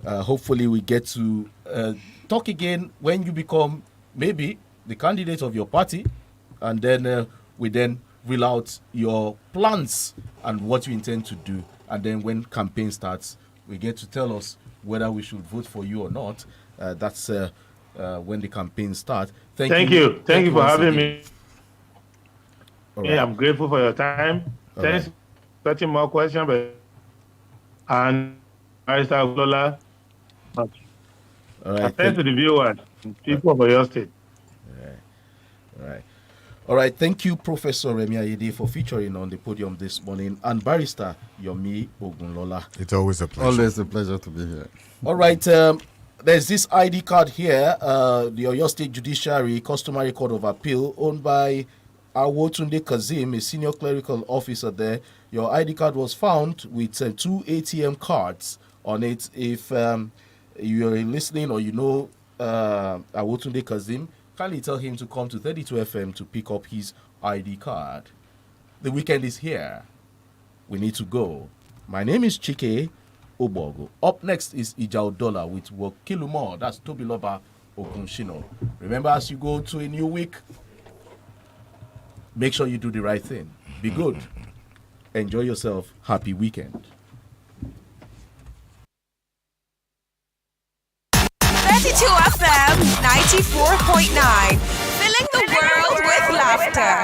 Hopefully we get to talk again when you become maybe the candidate of your party, and then we then reel out your plans and what you intend to do. And then when campaign starts, we get to tell us whether we should vote for you or not. That's when the campaign starts. Thank you. Thank you for having me. Right. Yeah, I'm grateful for your time. Thanks. 30 more questions. And Barrister Lola. All right. Thanks to the viewers, people of your state. All right. Thank you, Professor Remi Ayede, for featuring on the podium this morning, and Barrister Yomi Ogunlola. It's always a pleasure. Always a pleasure to be here. All right. There's this ID card here, the Oyo State Judiciary Customary Court of Appeal, owned by Awotunde Kazim, a senior clerical officer there. Your ID card was found with 2 ATM cards on it. If you're listening or you know Awotunde Kazim, kindly tell him to come to 32 FM to pick up his ID card. The weekend is here. We need to go. My name is CHIKE OGBOGU. Up next is Ijaodola with Wokilumo. That's Tobiloba Ogunshino. Remember, as you go to a new week, make sure you do the right thing. Be good. Enjoy yourself. Happy weekend. 32 FM 94.9. Filling the world with laughter.